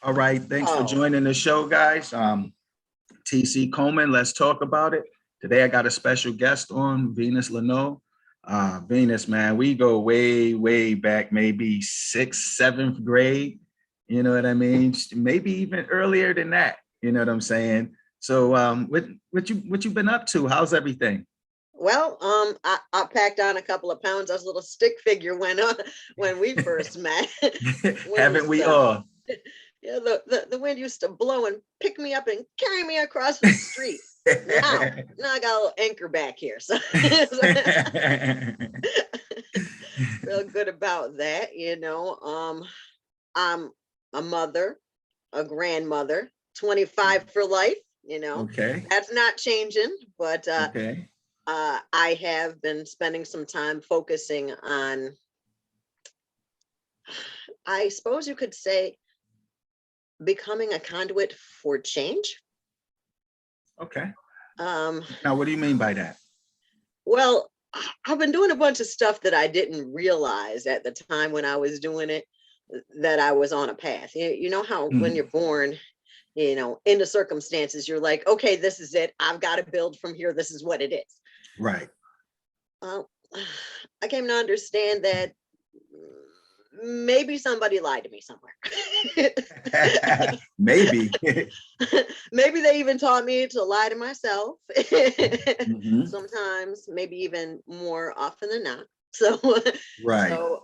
All right, thanks for Oh, joining the show, guys. TC Coleman, let's talk about it. Today I got a special guest on, Venus Leno. Venus, man, we go way, way back, maybe sixth, seventh grade. You know what I mean? Maybe even earlier than that. You know what I'm saying? So, what you been up to? How's everything? well, I packed on a couple of pounds. As a little stick figure when we first met. Wind Haven't used we to, all? yeah, the wind used to blow and pick me up and carry me across the street. Now I got a little anchor back here, so feel good about that. I'm a mother, a grandmother, 25 for life. Okay. That's not changing, but Okay. I have been spending some time focusing on, I suppose you could say, becoming a conduit for change. Okay. Um, Now, what do you mean by that? well, I've been doing a bunch of stuff that I didn't realize at the time when I was doing it, that I was on a path. You know how when you're Mhm. born, into circumstances, you're like, okay, this is it. I've got to build from here. This is what it is. Right. Well, I came to understand that maybe somebody lied to me somewhere. Maybe. Maybe they even taught me to lie to myself. Mhm. Sometimes, maybe even more often than not. So, Right. so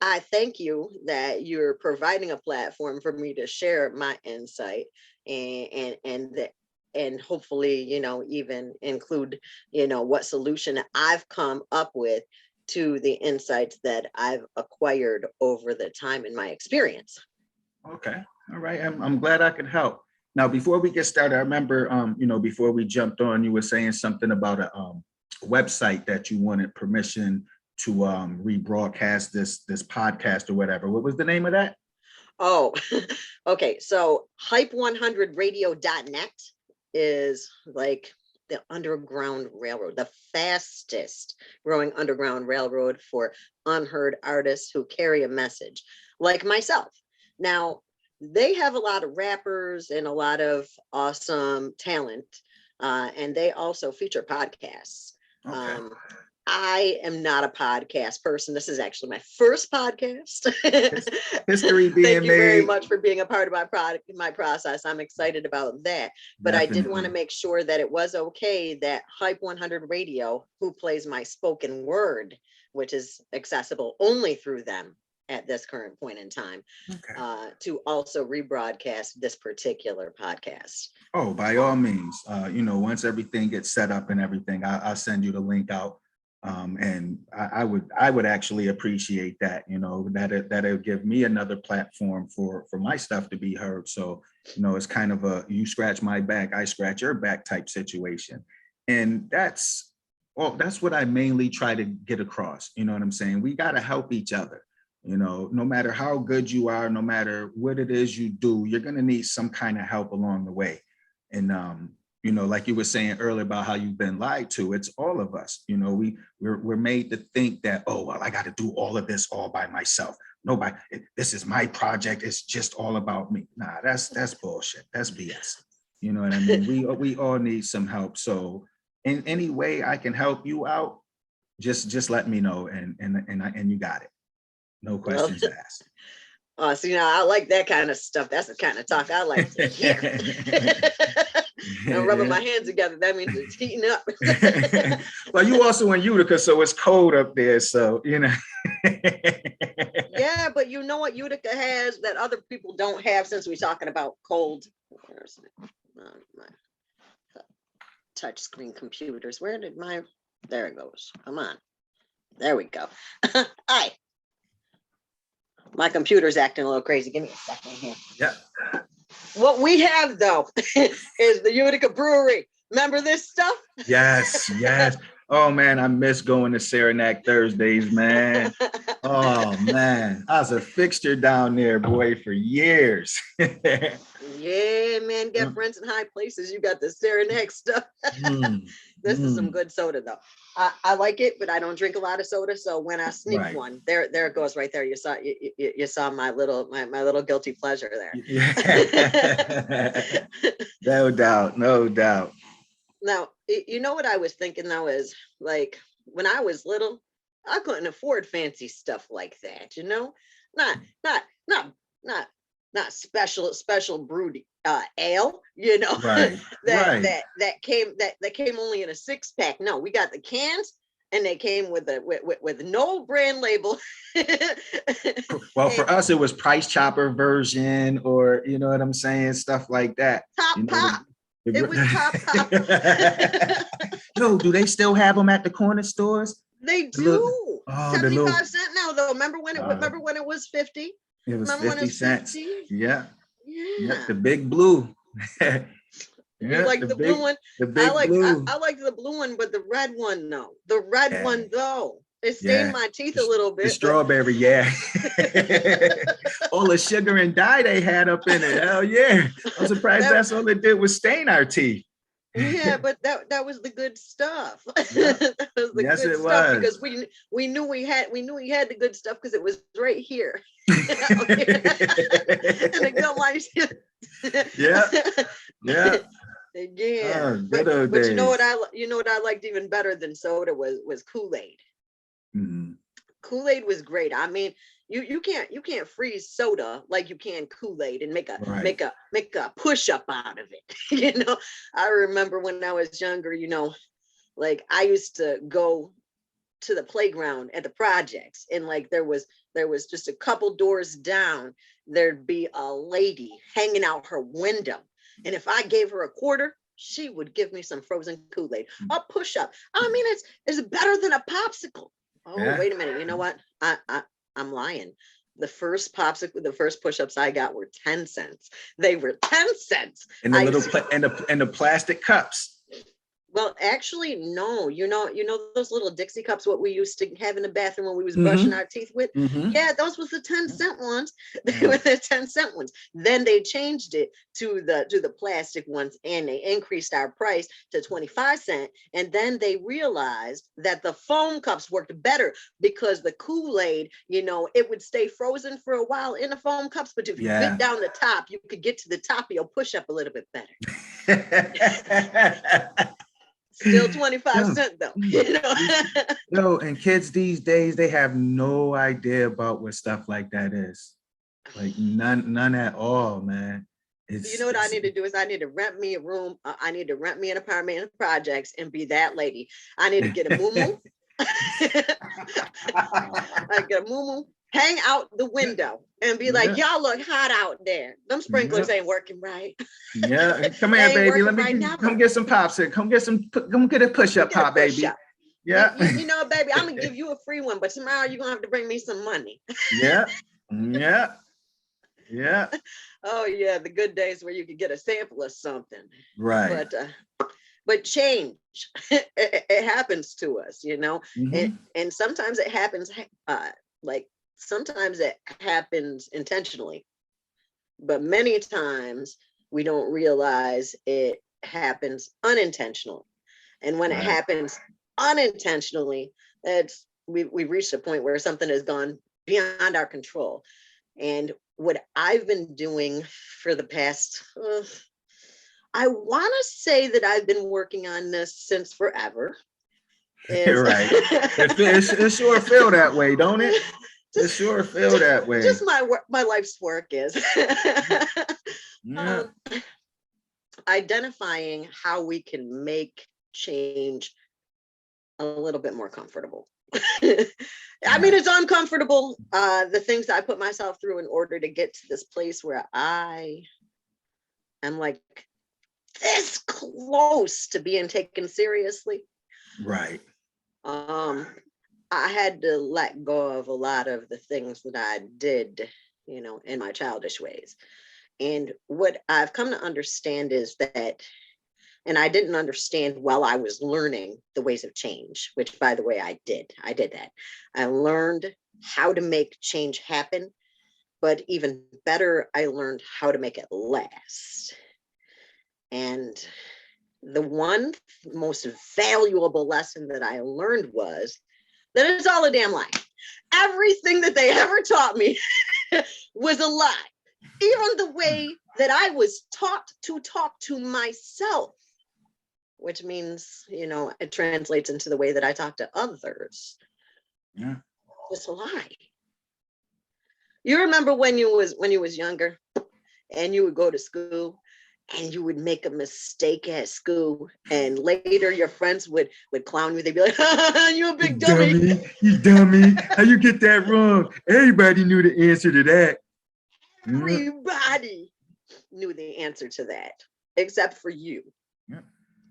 I thank you that you're providing a platform for me to share my insight and hopefully, even include, what solution I've come up with to the insights that I've acquired over the time in my experience. Okay. All right. I'm glad I could help. Now, before we get started, I remember, before we jumped on, you were saying something about a website that you wanted permission to rebroadcast this podcast or whatever. What was the name of that? Oh, okay. So hype100radio.net is like the Underground Railroad, the fastest growing underground railroad for unheard artists who carry a message, like myself. Now, they have a lot of rappers and a lot of awesome talent, and they also feature podcasts. Okay. Um, I am not a podcast person. This is actually my first podcast. His- History Thank being you very made. much for being a part of my process. I'm excited about that. But I did want to Definitely. make sure that it was okay that Hype 100 Radio, who plays my spoken word, which is accessible only through them at this current point in time, Okay. to also rebroadcast this particular podcast. Oh, by all means, once everything gets set up and everything, I'll send you the link out. And I would actually appreciate that, that'll give me another platform for my stuff to be heard. So, it's kind of a you scratch my back, I scratch your back type situation. And that's what I mainly try to get across. You know what I'm saying? We got to help each other. No matter how good you are, no matter what it is you do, you're going to need some kind of help along the way. And like you were saying earlier about how you've been lied to, it's all of us. We're made to think that, oh well, I got to do all of this all by myself. Nobody, this is my project. It's just all about me. Nah, that's bullshit. That's BS. You know what I mean? We all need some help. So in any way I can help you out, just let me know, and you got it. No Well, questions asked. so I like that kind of stuff. That's the kind of talk I like to hear. I'm rubbing my hands together. That means it's heating up. Well, you also in Utica, so it's cold up there. So Yeah, but you know what Utica has that other people don't have, since we're talking about cold. Where's my touch screen computers? Where did there it goes. Come on. There we go. Hi. My computer's acting a little crazy. Give me a second here. Yeah. What we have, though, is the Utica Brewery. Remember this stuff? Yes. Oh man, I miss going to Saranac Thursdays, man. Oh man, I was a fixture down there, boy, for years. Yeah, man, get friends in high places. You got the Saranac stuff. This is some good soda though. I like it, but I don't drink a lot of soda. So when I sneak Right. one, there it goes right there. You saw my little guilty pleasure there. Yeah. No doubt, no doubt. Now, you know what I was thinking though is like when I was little, I couldn't afford fancy stuff like that, you know? Not not not not not special brewed ale, you know, Right, right. that came only in a 6-pack. No, we got the cans and they came with with no brand label. Well, And for us, it was price chopper version, or you know what I'm saying, stuff like that. Top You know, Pop. It was Top Pop. Yo, do they still have them at the corner stores? They The little, do. oh, the little, 75 cents now though. uh, Remember when it was 50? it was Remember when it 50 was cents. 50? Yeah, yep, Yeah. the big blue. You Yeah, like the blue one? the big blue. I like the blue one, but the red one, no. The red Yeah, one though. It stained yeah. my teeth a little The bit, but strawberry, yeah. All the sugar and dye they had up in it. Hell yeah. I'm surprised that that's all it did was stain our teeth. yeah, but that was the good stuff. Yeah. That was the Yes, good it stuff was. because we knew we had the good stuff because it was right here. And the gum lights. Yeah, yeah. Yeah, Oh, good old but days. you know what I liked even better than soda was Kool-Aid. Mhm. Kool-Aid was great. I mean, you can't freeze soda like you can Kool-Aid and Right. make a push-up out of it. You know, I remember when I was younger, you know, like I used to go to the playground at the projects and like there was just a couple doors down, there'd be a lady hanging out her window. And if I gave her a quarter, she would give me some frozen Kool-Aid, a push-up. I mean, it's better than a popsicle. Oh, Yeah. wait a minute. You know what? I'm lying. The first push-ups I got were 10 cents. They were 10 cents. And the I little used to, and the plastic cups. well, actually, no. You know those little Dixie cups what we used to have in the bathroom when we was brushing Mm-hmm. our teeth with? Mm-hmm. Yeah, those was the 10-cent ones. They were the 10-cent ones. Then they changed it to the plastic ones and they increased our price to 25 cents. And then they realized that the foam cups worked better because the Kool-Aid, you know, it would stay frozen for a while in the foam cups, but if you bit Yeah. down the top, you could get to the top of your push-up a little bit better. Still 25 Yo, cents though, you know. yo, and kids these days, they have no idea about what stuff like that is. Like none at all, man. You know what I need to do is I need to rent me a room. I need to rent me an apartment in the projects and be that lady. I need to get a moo. I get a moo, hang out the window and be like, Yeah, y'all look hot out there. Them yeah, sprinklers ain't working right. yeah. Come here, They ain't baby. working Let me right come never. get some pops here. Come get a Let me push-up get a pop, push baby. up. Yeah. You know, baby, I'm gonna give you a free one, but tomorrow you're gonna have to bring me some money. Yeah. Yeah. Yeah. Oh yeah, the good days where you could get a sample of something. Right. But change, it happens to us, you know, Mm-hmm. and sometimes it happens like sometimes it happens intentionally, but many times we don't realize it happens unintentionally. And when it Right. happens unintentionally, it's we've reached a point where something has gone beyond our control. And what I've been doing for the past, I want to say that I've been working on this since forever. Is Right. It sure feel that way, don't it? It just, sure feel that way. just my work, my life's work is Yeah. um, identifying how we can make change a little bit more comfortable. I mean, Right. it's uncomfortable. The things I put myself through in order to get to this place where I am like this close to being taken seriously. Right. Um, I had to let go of a lot of the things that I did, you know, in my childish ways. And what I've come to understand is that, and I didn't understand while I was learning the ways of change, which by the way, I did that. I learned how to make change happen, but even better, I learned how to make it last. And The one most valuable lesson that I learned was that it's all a damn lie. Everything that they ever taught me was a lie. Even the way that I was taught to talk to myself, which means, it translates into the way that I talk to others. Yeah. It's a lie. You remember when you was younger and you would go to school and you would make a mistake at school, and later your friends would clown you. They'd be like, "You a big dummy. You dummy. How you get that wrong? Everybody knew the answer to that." Everybody knew the answer to that, except for you. Yeah.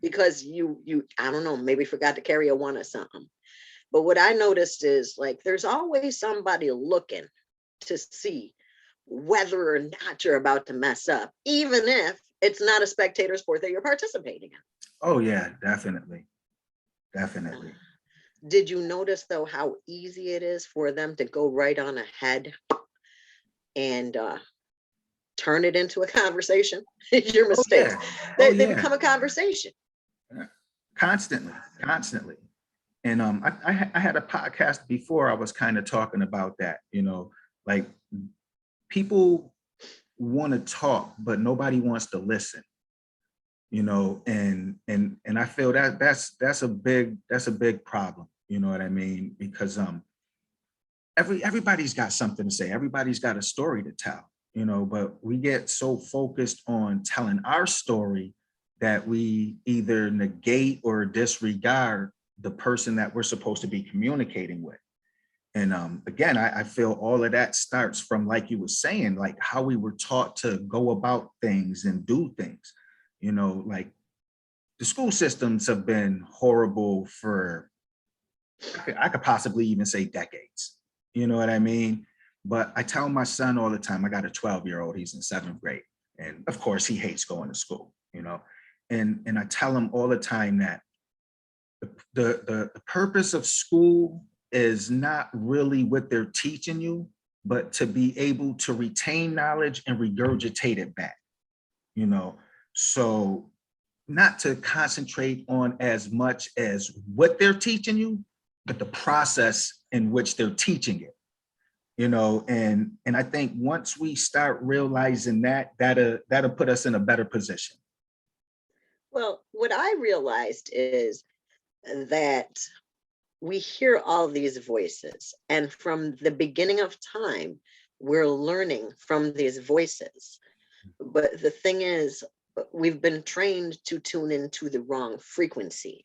Because you, I don't know, maybe forgot to carry a one or something. But what I noticed is, like, there's always somebody looking to see whether or not you're about to mess up, even if it's not a spectator sport that you're participating in. Oh yeah, definitely. Definitely. Did you notice though how easy it is for them to go right on ahead and turn it into a conversation? Your mistakes. They become a conversation. Constantly. And I had a podcast before, I was kind of talking about that, like people want to talk, but nobody wants to listen, and I feel that that's a big problem, you know what I mean? Because everybody's got something to say, everybody's got a story to tell, but we get so focused on telling our story that we either negate or disregard the person that we're supposed to be communicating with. And again, I feel all of that starts from, like you were saying, like how we were taught to go about things and do things. Like the school systems have been horrible for, I could possibly even say decades. You know what I mean? But I tell my son all the time, I got a 12-year-old, he's in 7th grade. And of course he hates going to school, and I tell him all the time that the purpose of school is not really what they're teaching you, but to be able to retain knowledge and regurgitate it back, so not to concentrate on as much as what they're teaching you, but the process in which they're teaching it, and I think once we start realizing that'll put us in a better position. Well, what I realized is that we hear all these voices, and from the beginning of time, we're learning from these voices. But the thing is, we've been trained to tune into the wrong frequency.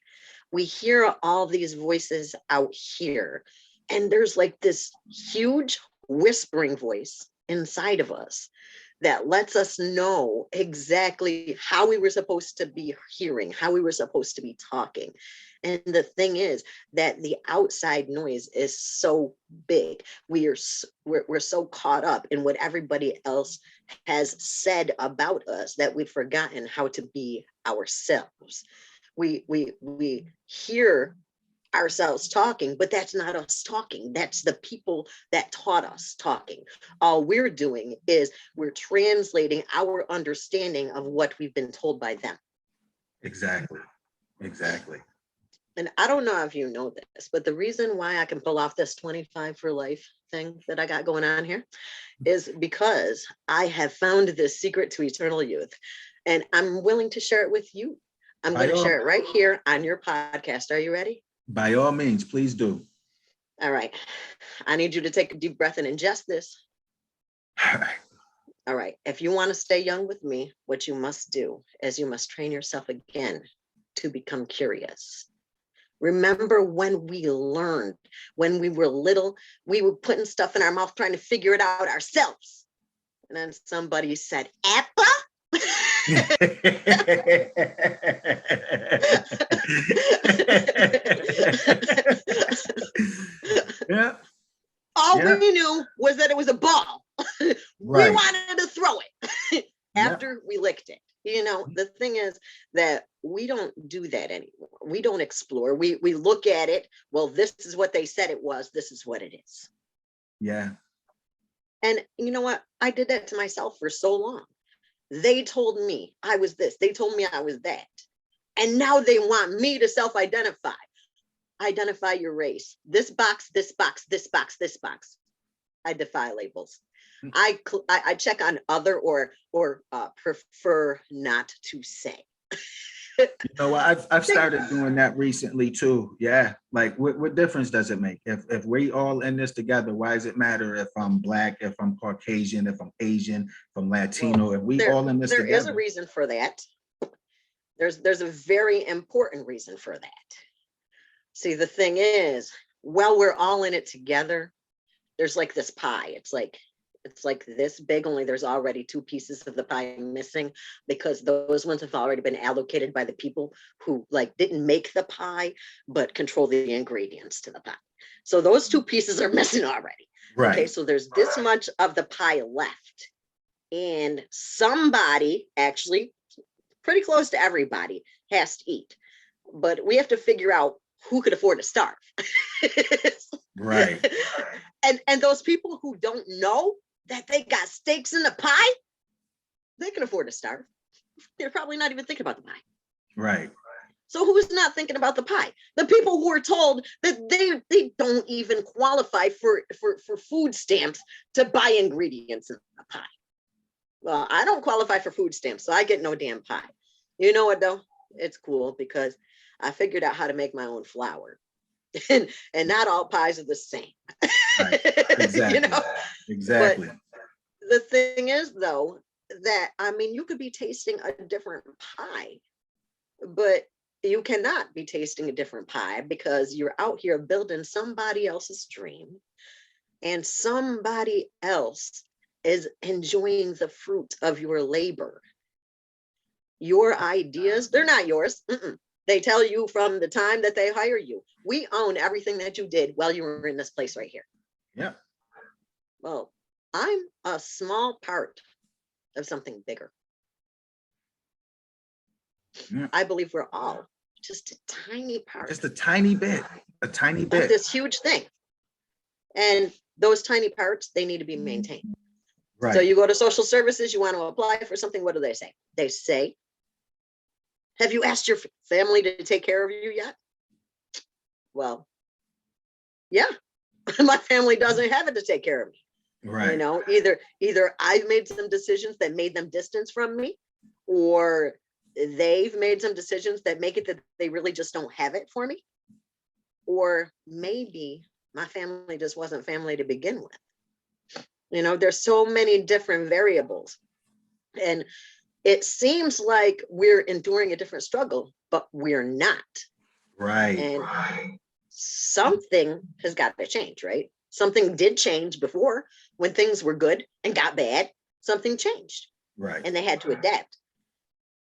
We hear all these voices out here, and there's like this huge whispering voice inside of us that lets us know exactly how we were supposed to be hearing, how we were supposed to be talking. And the thing is that the outside noise is so big. We're so caught up in what everybody else has said about us that we've forgotten how to be ourselves. We hear ourselves talking, but that's not us talking. That's the people that taught us talking. All we're doing is we're translating our understanding of what we've been told by them. Exactly. And I don't know if you know this, but the reason why I can pull off this 25 for life thing that I got going on here is because I have found this secret to eternal youth, and I'm willing to share it with you. I'm going to share it right here on your podcast. Are you ready? By all means, please do. All right. I need you to take a deep breath and ingest this. All right. If you want to stay young with me, what you must do is you must train yourself again to become curious. Remember when we learned, when we were little, we were putting stuff in our mouth trying to figure it out ourselves. And then somebody said, apple? Yeah. All we knew was that it was a ball. We wanted to throw it after we licked it. The thing is that we don't do that anymore. We don't explore. We look at it. Well, this is what they said it was. This is what it is. Yeah. And you know what? I did that to myself for so long. They told me I was this. They told me I was that. And now they want me to self-identify. Identify your race. This box, this box, this box, this box. I defy labels. I check on other or prefer not to say. You know what? I've started doing that recently too. Yeah. Like what difference does it make? If we all in this together, why does it matter if I'm Black, if I'm Caucasian, if I'm Asian, if I'm Latino, if we all in this there together? Is a reason for that. There's a very important reason for that. See, the thing is, while we're all in it together, there's like this pie. It's like this big, only there's already 2 pieces of the pie missing, because those ones have already been allocated by the people who like didn't make the pie, but control the ingredients to the pie. So those 2 pieces are missing already. Right. Okay, so there's this much of the pie left. And somebody, actually pretty close to everybody, has to eat. But we have to figure out who could afford to starve. Right. And those people who don't know that they got stakes in the pie, they can afford to starve. They're probably not even thinking about the pie. Right. So who's not thinking about the pie? The people who are told that they don't even qualify for food stamps to buy ingredients in the pie. Well, I don't qualify for food stamps, so I get no damn pie. You know what though? It's cool because I figured out how to make my own flour. And not all pies are the same. Right. Exactly. You know? Exactly. But the thing is though, that I mean, you could be tasting a different pie, but you cannot be tasting a different pie because you're out here building somebody else's dream, and somebody else is enjoying the fruit of your labor. Your ideas, they're not yours. They tell you from the time that they hire you, we own everything that you did while you were in this place right here. Yeah. Well, I'm a small part of something bigger. Yeah. I believe we're all just a tiny part. Just a tiny bit. A tiny bit. Of this huge thing. And those tiny parts, they need to be maintained. Right. So you go to social services, you want to apply for something, what do they say? They say, have you asked your family to take care of you yet? Well, yeah, my family doesn't have it to take care of me. Right. You know, either I've made some decisions that made them distance from me, or they've made some decisions that make it that they really just don't have it for me. Or maybe my family just wasn't family to begin with. You know, there's so many different variables. And it seems like we're enduring a different struggle, but we're not. Right. And something has got to change, right? Something did change before when things were good and got bad. Something changed. Right. And they had to adapt.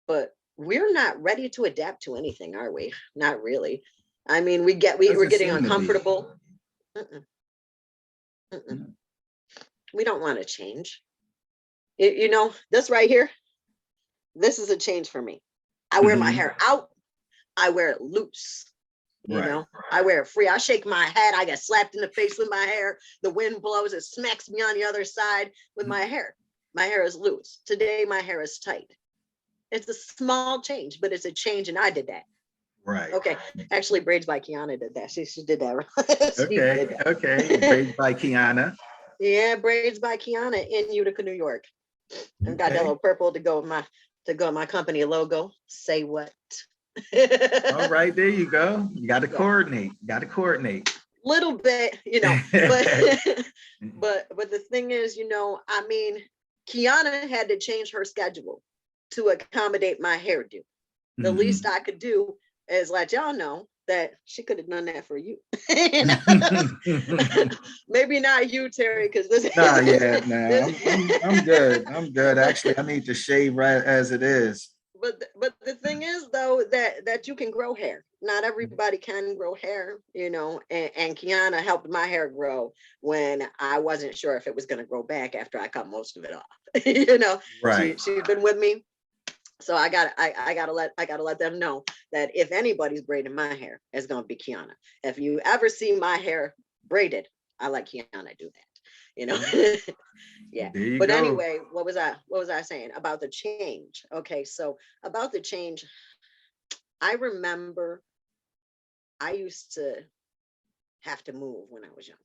But we're not ready to adapt to anything, are we? Not really. I mean, we're getting uncomfortable. We don't want to change. You know, this right here, this is a change for me. I wear my hair out. I wear it loose. You know, I wear it free. I shake my head. I get slapped in the face with my hair. The wind blows. It smacks me on the other side with my hair. My hair is loose. Today, my hair is tight. It's a small change, but it's a change, and I did that. Right. Okay. Actually, Braids by Kiana did that. She did that. Okay. Braids by Kiana. Yeah, Braids by Kiana in Utica, New York. I've got that little purple to go with my company logo. Say what? All right, there you go. You got to coordinate. Little bit, you know, but the thing is, you know, I mean, Kiana had to change her schedule to accommodate my hairdo. The least I could do is let y'all know that she could have done that for you. Maybe not you, Terry, because this. I'm good. I'm good. Actually, I need to shave right as it is. But the thing is, though, that you can grow hair. Not everybody can grow hair, you know. And Kiana helped my hair grow when I wasn't sure if it was going to grow back after I cut most of it off. You know, right? She's been with me. So I gotta let them know that if anybody's braiding my hair, it's gonna be Kiana. If you ever see my hair braided, I let Kiana do that. You know, yeah. But anyway, what was I saying about the change? Okay, so about the change, I remember I used to have to move when I was younger.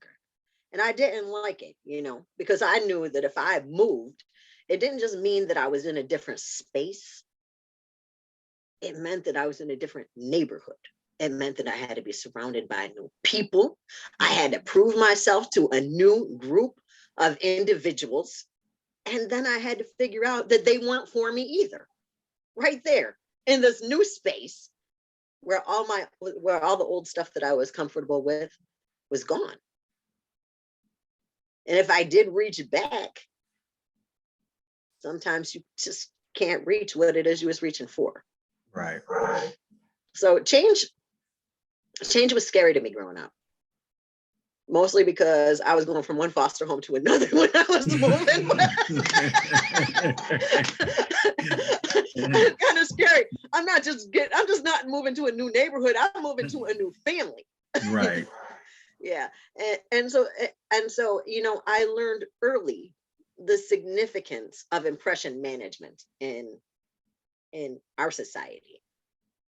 And I didn't like it, because I knew that if I moved, it didn't just mean that I was in a different space. It meant that I was in a different neighborhood. It meant that I had to be surrounded by new people. I had to prove myself to a new group of individuals. And then I had to figure out that they weren't for me either. Right there in this new space where all the old stuff that I was comfortable with was gone. And if I did reach back, sometimes you just can't reach what it is you was reaching for. Right. So change was scary to me growing up. Mostly because I was going from one foster home to another when I was moving. It's kind of scary. I'm just not moving to a new neighborhood. I'm moving to a new family. Right. Yeah. And so, I learned early the significance of impression management in our society.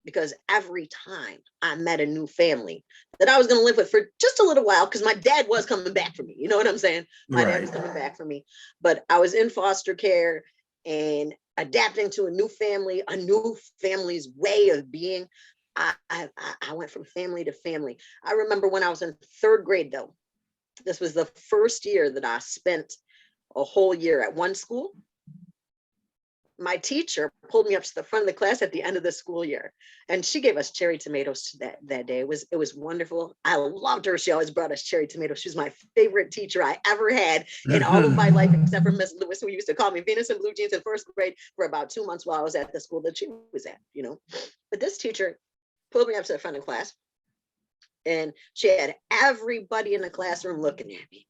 Because every time I met a new family that I was going to live with for just a little while, because my dad was coming back for me. You know what I'm saying? My dad was coming back for me, but I was in foster care and adapting to a new family's way of being. I went from family to family. I remember when I was in third grade, though, this was the first year that I spent a whole year at one school. My teacher pulled me up to the front of the class at the end of the school year, and she gave us cherry tomatoes that day. It was wonderful. I loved her. She always brought us cherry tomatoes. She was my favorite teacher I ever had in all of my life, except for Miss Lewis, who used to call me Venus in blue jeans in first grade for about 2 months while I was at the school that she was at, But this teacher pulled me up to the front of class, and she had everybody in the classroom looking at me.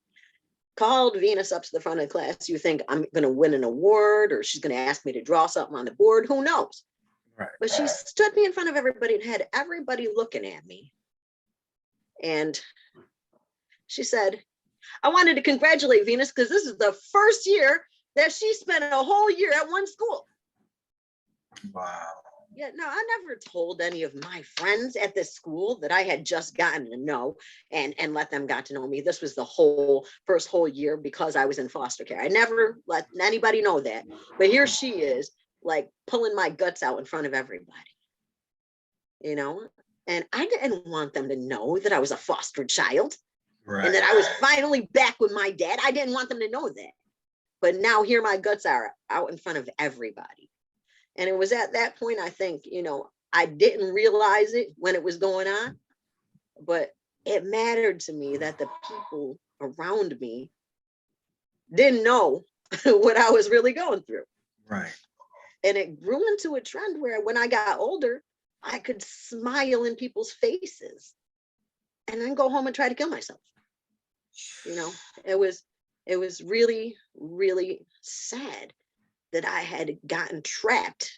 Called Venus up to the front of the class. You think I'm going to win an award, or she's going to ask me to draw something on the board? Who knows? Right. But she stood me in front of everybody and had everybody looking at me. And she said, I wanted to congratulate Venus because this is the first year that she spent a whole year at one school. Wow. Yeah, no, I never told any of my friends at this school that I had just gotten to know and let them got to know me. This was the first whole year because I was in foster care. I never let anybody know that. But here she is, like pulling my guts out in front of everybody, and I didn't want them to know that I was a foster child. Right. And that I was finally back with my dad. I didn't want them to know that. But now here my guts are out in front of everybody. And it was at that point, I think, I didn't realize it when it was going on, but it mattered to me that the people around me didn't know what I was really going through. Right. And it grew into a trend where when I got older, I could smile in people's faces and then go home and try to kill myself. It was really, really sad that I had gotten trapped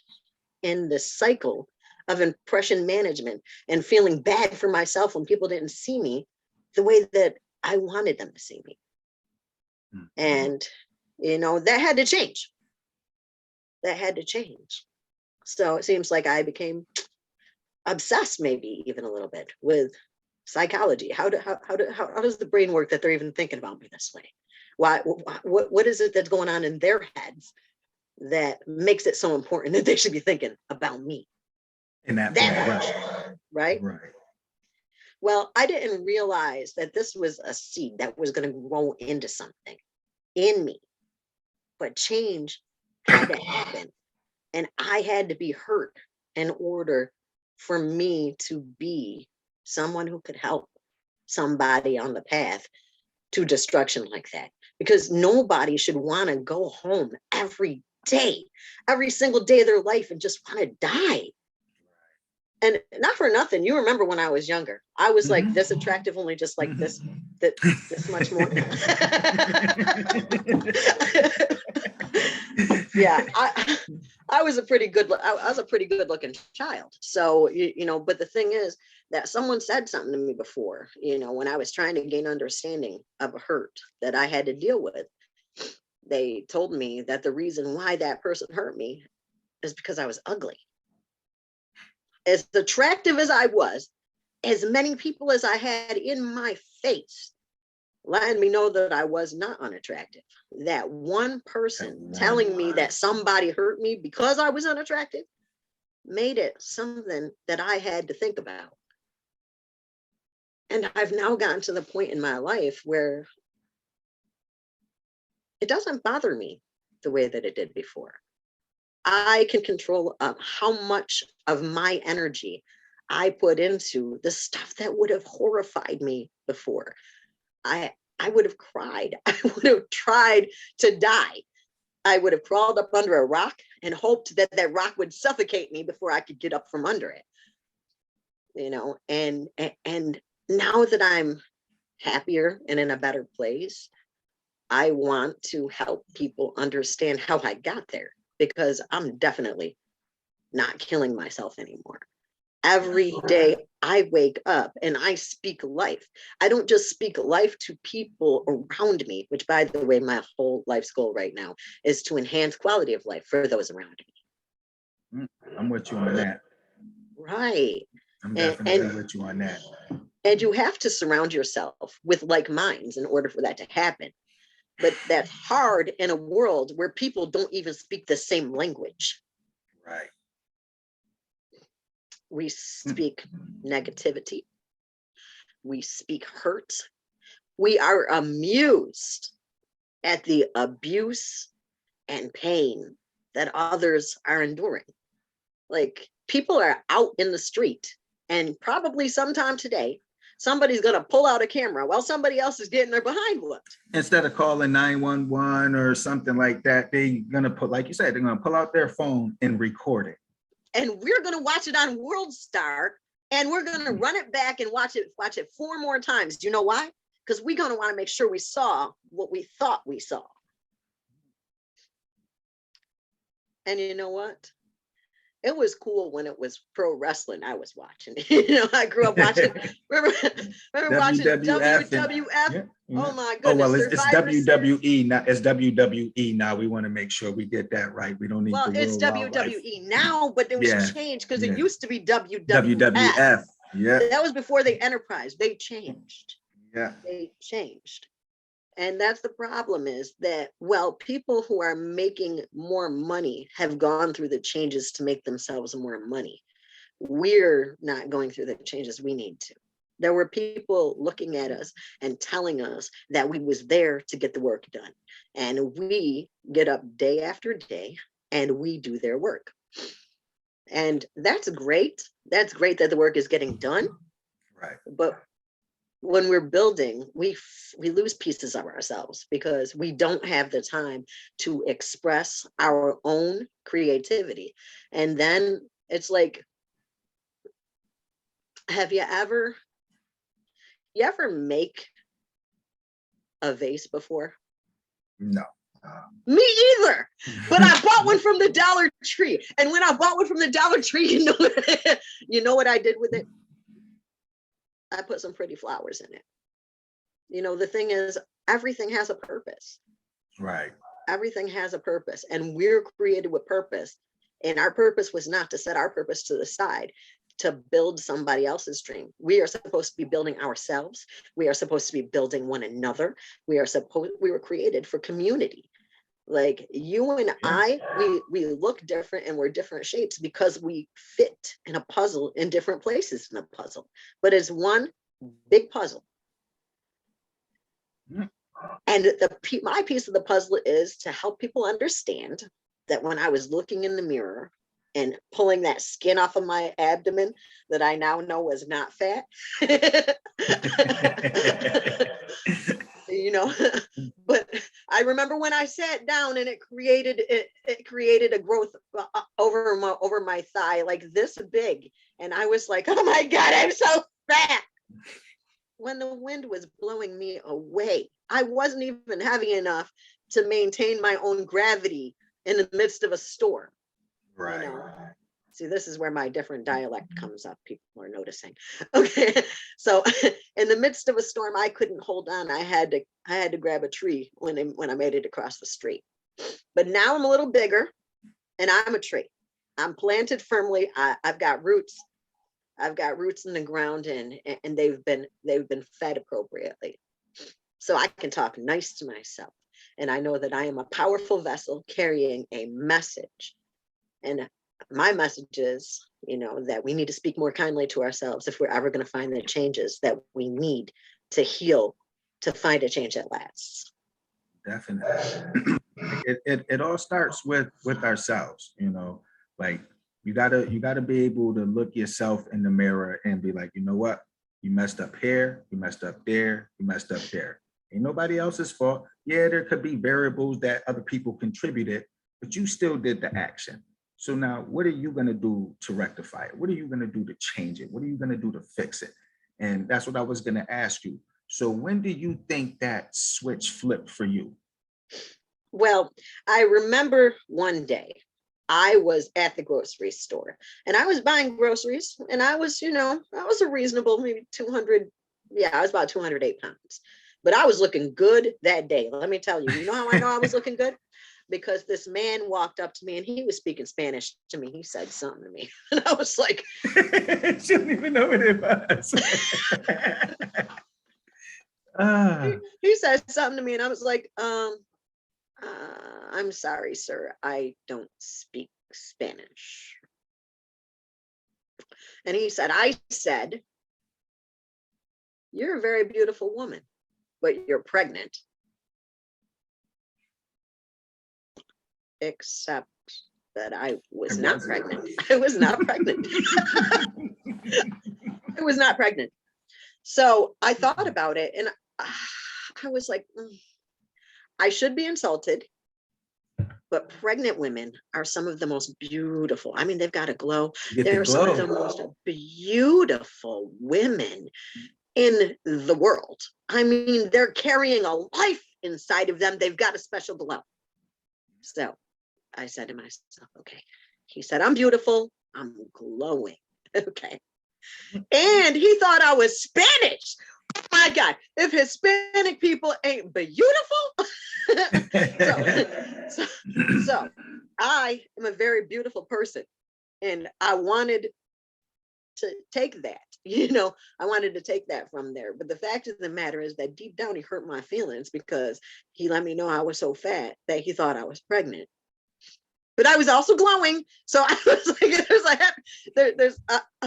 in this cycle of impression management and feeling bad for myself when people didn't see me the way that I wanted them to see me. Mm-hmm. And, that had to change. So it seems like I became obsessed, maybe even a little bit, with psychology. How does the brain work that they're even thinking about me this way? What is it that's going on in their heads that makes it so important that they should be thinking about me in that much, right? Well, I didn't realize that this was a seed that was going to grow into something in me, but change had to happen, and I had to be hurt in order for me to be someone who could help somebody on the path to destruction like that, because nobody should want to go home every single day of their life and just want to die. And not for nothing, you remember when I was younger, I was like this attractive, only just like this much more. Yeah, I was a pretty good looking child. So, but the thing is that someone said something to me before, when I was trying to gain understanding of a hurt that I had to deal with. They told me that the reason why that person hurt me is because I was ugly. as attractive as I was, as many people as I had in my face letting me know that I was not unattractive. That one person telling me that somebody hurt me because I was unattractive made it something that I had to think about. And I've now gotten to the point in my life where it doesn't bother me the way that it did before. I can control how much of my energy I put into the stuff that would have horrified me before. I would have cried. I would have tried to die. I would have crawled up under a rock and hoped that that rock would suffocate me before I could get up from under it. You know, and now that I'm happier and in a better place, I want to help people understand how I got there, because I'm definitely not killing myself anymore. Every day I wake up and I speak life. I don't just speak life to people around me, which, by the way, my whole life's goal right now is to enhance quality of life for those around me. I'm with you on that. Right. I'm definitely with you on that. And you have to surround yourself with like minds in order for that to happen. But that's hard in a world where people don't even speak the same language. Right. We speak negativity. We speak hurt. We are amused at the abuse and pain that others are enduring. Like, people are out in the street, and probably sometime today, somebody's going to pull out a camera while somebody else is getting their behind whooped. Instead of calling 911 or something like that, they're going to put, like you said, they're going to pull out their phone and record it. And we're going to watch it on World Star, and we're going to run it back and watch it 4 more times. Do you know why? Because we're going to want to make sure we saw what we thought we saw. And you know what? It was cool when it was pro wrestling I was watching. You know, I grew up watching, remember watching WWF? Yeah. Oh my goodness. Oh, well, it's WWE now. It's WWE now. We want to make sure we get that right. We don't need it's WWE now, but it was changed because it used to be WWF. Yeah. That was before the Enterprise. They changed. Yeah. They changed. And that's the problem, is that, well, people who are making more money have gone through the changes to make themselves more money. We're not going through the changes we need to. There were people looking at us and telling us that we was there to get the work done. And we get up day after day and we do their work. And that's great. That's great that the work is getting done. Right. But when we're building, we lose pieces of ourselves because we don't have the time to express our own creativity. And then it's like, have you ever make a vase before? No. Me either. But I bought one from the Dollar Tree. And when I bought one from the Dollar Tree, you know what I did with it? I put some pretty flowers in it. You know, the thing is, everything has a purpose. Right. Everything has a purpose, and we're created with purpose. And our purpose was not to set our purpose to the side to build somebody else's dream. We are supposed to be building ourselves. We are supposed to be building one another. We were created for community. Like, you and I, we look different and we're different shapes because we fit in a puzzle in different places in a puzzle, but it's one big puzzle. And my piece of the puzzle is to help people understand that when I was looking in the mirror and pulling that skin off of my abdomen that I now know was not fat, you know, but I remember when I sat down and it created a growth over my thigh, like this big. And I was like, oh my God, I'm so fat. When the wind was blowing me away, I wasn't even having enough to maintain my own gravity in the midst of a storm. Right. You know? See, this is where my different dialect comes up. People are noticing. Okay. So in the midst of a storm, I couldn't hold on. I had to grab a tree when I made it across the street. But now I'm a little bigger and I'm a tree. I'm planted firmly. I've got roots. I've got roots in the ground, and they've been fed appropriately. So I can talk nice to myself. And I know that I am a powerful vessel carrying a message. And my message is, that we need to speak more kindly to ourselves if we're ever going to find the changes that we need to heal, to find a change that lasts. Definitely. It all starts with ourselves, like you gotta be able to look yourself in the mirror and be like, you know what, you messed up here, you messed up there, you messed up there. Ain't nobody else's fault. Yeah, there could be variables that other people contributed, but you still did the action. So now what are you going to do to rectify it? What are you going to do to change it? What are you going to do to fix it? And that's what I was going to ask you. So when do you think that switch flipped for you? Well, I remember one day I was at the grocery store and I was buying groceries, and I was, I was a reasonable, maybe 200. Yeah, I was about 208 pounds, but I was looking good that day. Let me tell you, you know how I know I was looking good? Because this man walked up to me and he was speaking Spanish to me. He said something to me and I was like, she don't even know what it was. he said something to me and I was like, I'm sorry, sir, I don't speak Spanish. And he said, I said, you're a very beautiful woman, but you're pregnant. Except that I was not pregnant. I was not pregnant. I was not pregnant. So I thought about it and I was like, I should be insulted, but pregnant women are some of the most beautiful. I mean, they've got a glow. They're some of the most beautiful women in the world. I mean, they're carrying a life inside of them. They've got a special glow. So I said to myself, okay. He said, I'm beautiful. I'm glowing. Okay. And he thought I was Spanish. Oh my God, if Hispanic people ain't beautiful. so I am a very beautiful person. And I wanted to take that, I wanted to take that from there. But the fact of the matter is that deep down, he hurt my feelings because he let me know I was so fat that he thought I was pregnant. But I was also glowing. So I was like,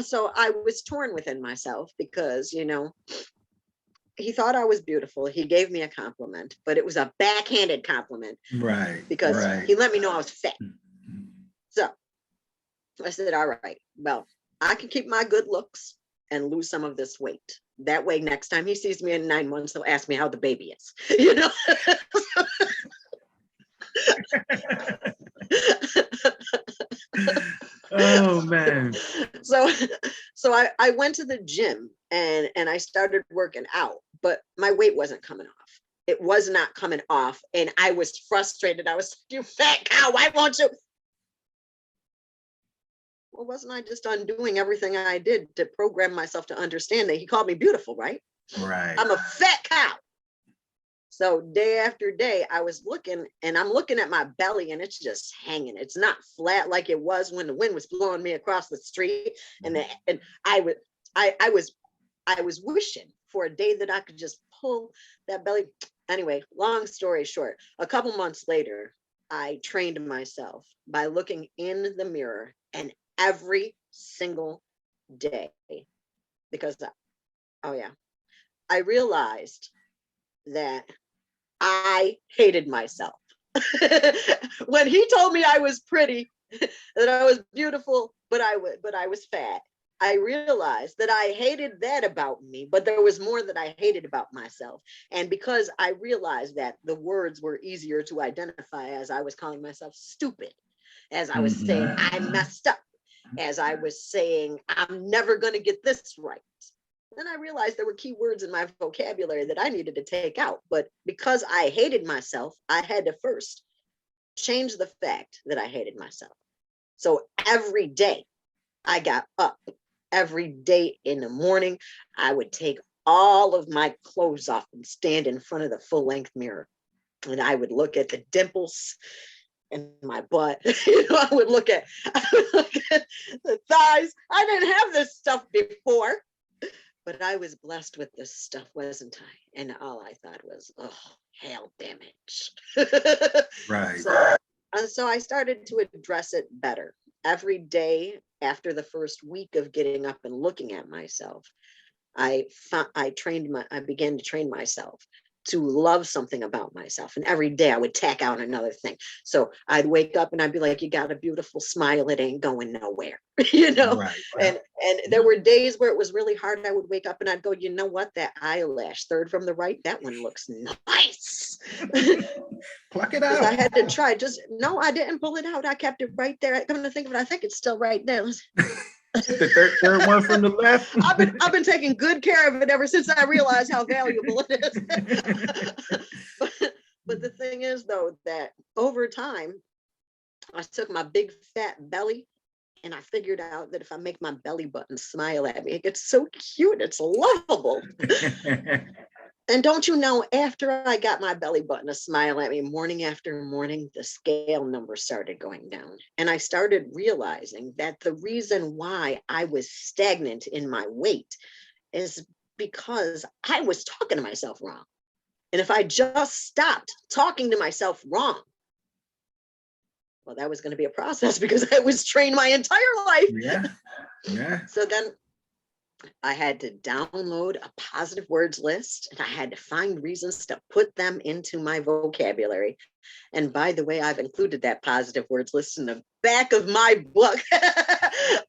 so I was torn within myself because, he thought I was beautiful. He gave me a compliment, but it was a backhanded compliment. Right. Because he let me know I was fat. So I said, all right, well, I can keep my good looks and lose some of this weight. That way, next time he sees me in 9 months, he'll ask me how the baby is, Oh man. So I went to the gym and I started working out, but my weight wasn't coming off. It was not coming off. And I was frustrated. I was, you fat cow, why won't you? Well, wasn't I just undoing everything I did to program myself to understand that he called me beautiful, right? Right. I'm a fat cow. So day after day, I was looking and I'm looking at my belly and it's just hanging. It's not flat like it was when the wind was blowing me across the street. And I was wishing for a day that I could just pull that belly. Anyway, long story short, a couple months later, I trained myself by looking in the mirror and every single day, because, I realized that I hated myself. When he told me I was pretty, that I was beautiful, but I was fat, I realized that I hated that about me, but there was more that I hated about myself. And because I realized that the words were easier to identify, as I was calling myself stupid, as I was saying I messed up, as I was saying I'm never going to get this right. Then I realized there were key words in my vocabulary that I needed to take out. But because I hated myself, I had to first change the fact that I hated myself. So every day I got up, every day in the morning, I would take all of my clothes off and stand in front of the full-length mirror. And I would look at the dimples and my butt. I would look at the thighs. I didn't have this stuff before, but I was blessed with this stuff, wasn't I? And all I thought was, oh, hell damage. Right. So I started to address it better. Every day after the first week of getting up and looking at myself, I began to train myself to love something about myself. And every day I would tack out another thing. So I'd wake up and I'd be like, you got a beautiful smile. It ain't going nowhere, Right. And there were days where it was really hard. I would wake up and I'd go, you know what? That eyelash, third from the right, that one looks nice. Pluck it Because I out. had to try. No, I didn't pull it out. I kept it right there. I'm gonna think of it. I think it's still right there. The third one from the left. I've been taking good care of it ever since I realized how valuable it is. but the thing is, though, that over time, I took my big fat belly and I figured out that if I make my belly button smile at me, it gets so cute. It's lovable. And don't you know, after I got my belly button to smile at me morning after morning, the scale numbers started going down. And I started realizing that the reason why I was stagnant in my weight is because I was talking to myself wrong. And if I just stopped talking to myself wrong, well, that was going to be a process because I was trained my entire life. Yeah. So then I had to download a positive words list and I had to find reasons to put them into my vocabulary. And by the way, I've included that positive words list in the back of my book,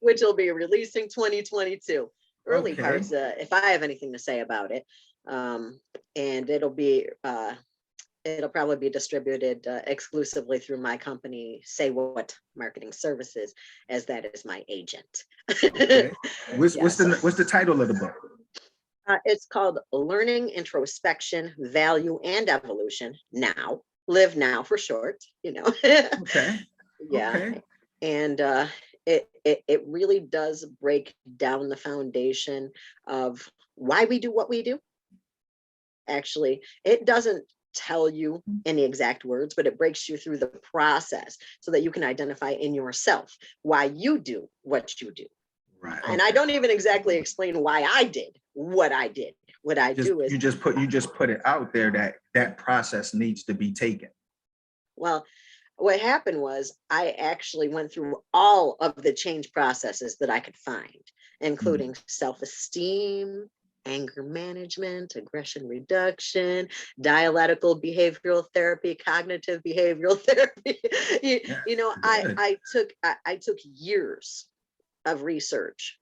which will be releasing 2022. Early parts, if I have anything to say about it. And it'll probably be distributed exclusively through my company, Say What Marketing Services, as that is my agent. Okay. What's the title of the book? It's called Learning, Introspection, Value, and Evolution Now. Live Now for short, Okay. Yeah. Okay. And it really does break down the foundation of why we do what we do. Actually, it doesn't tell you in the exact words, but it breaks you through the process so that you can identify in yourself why you do what you do. Right. And I don't even exactly explain why I did what I did. What I do is you just put it out there that process needs to be taken. Well, what happened was I actually went through all of the change processes that I could find, including self-esteem, anger management, aggression reduction, dialectical behavioral therapy, cognitive behavioral therapy. I took years of research.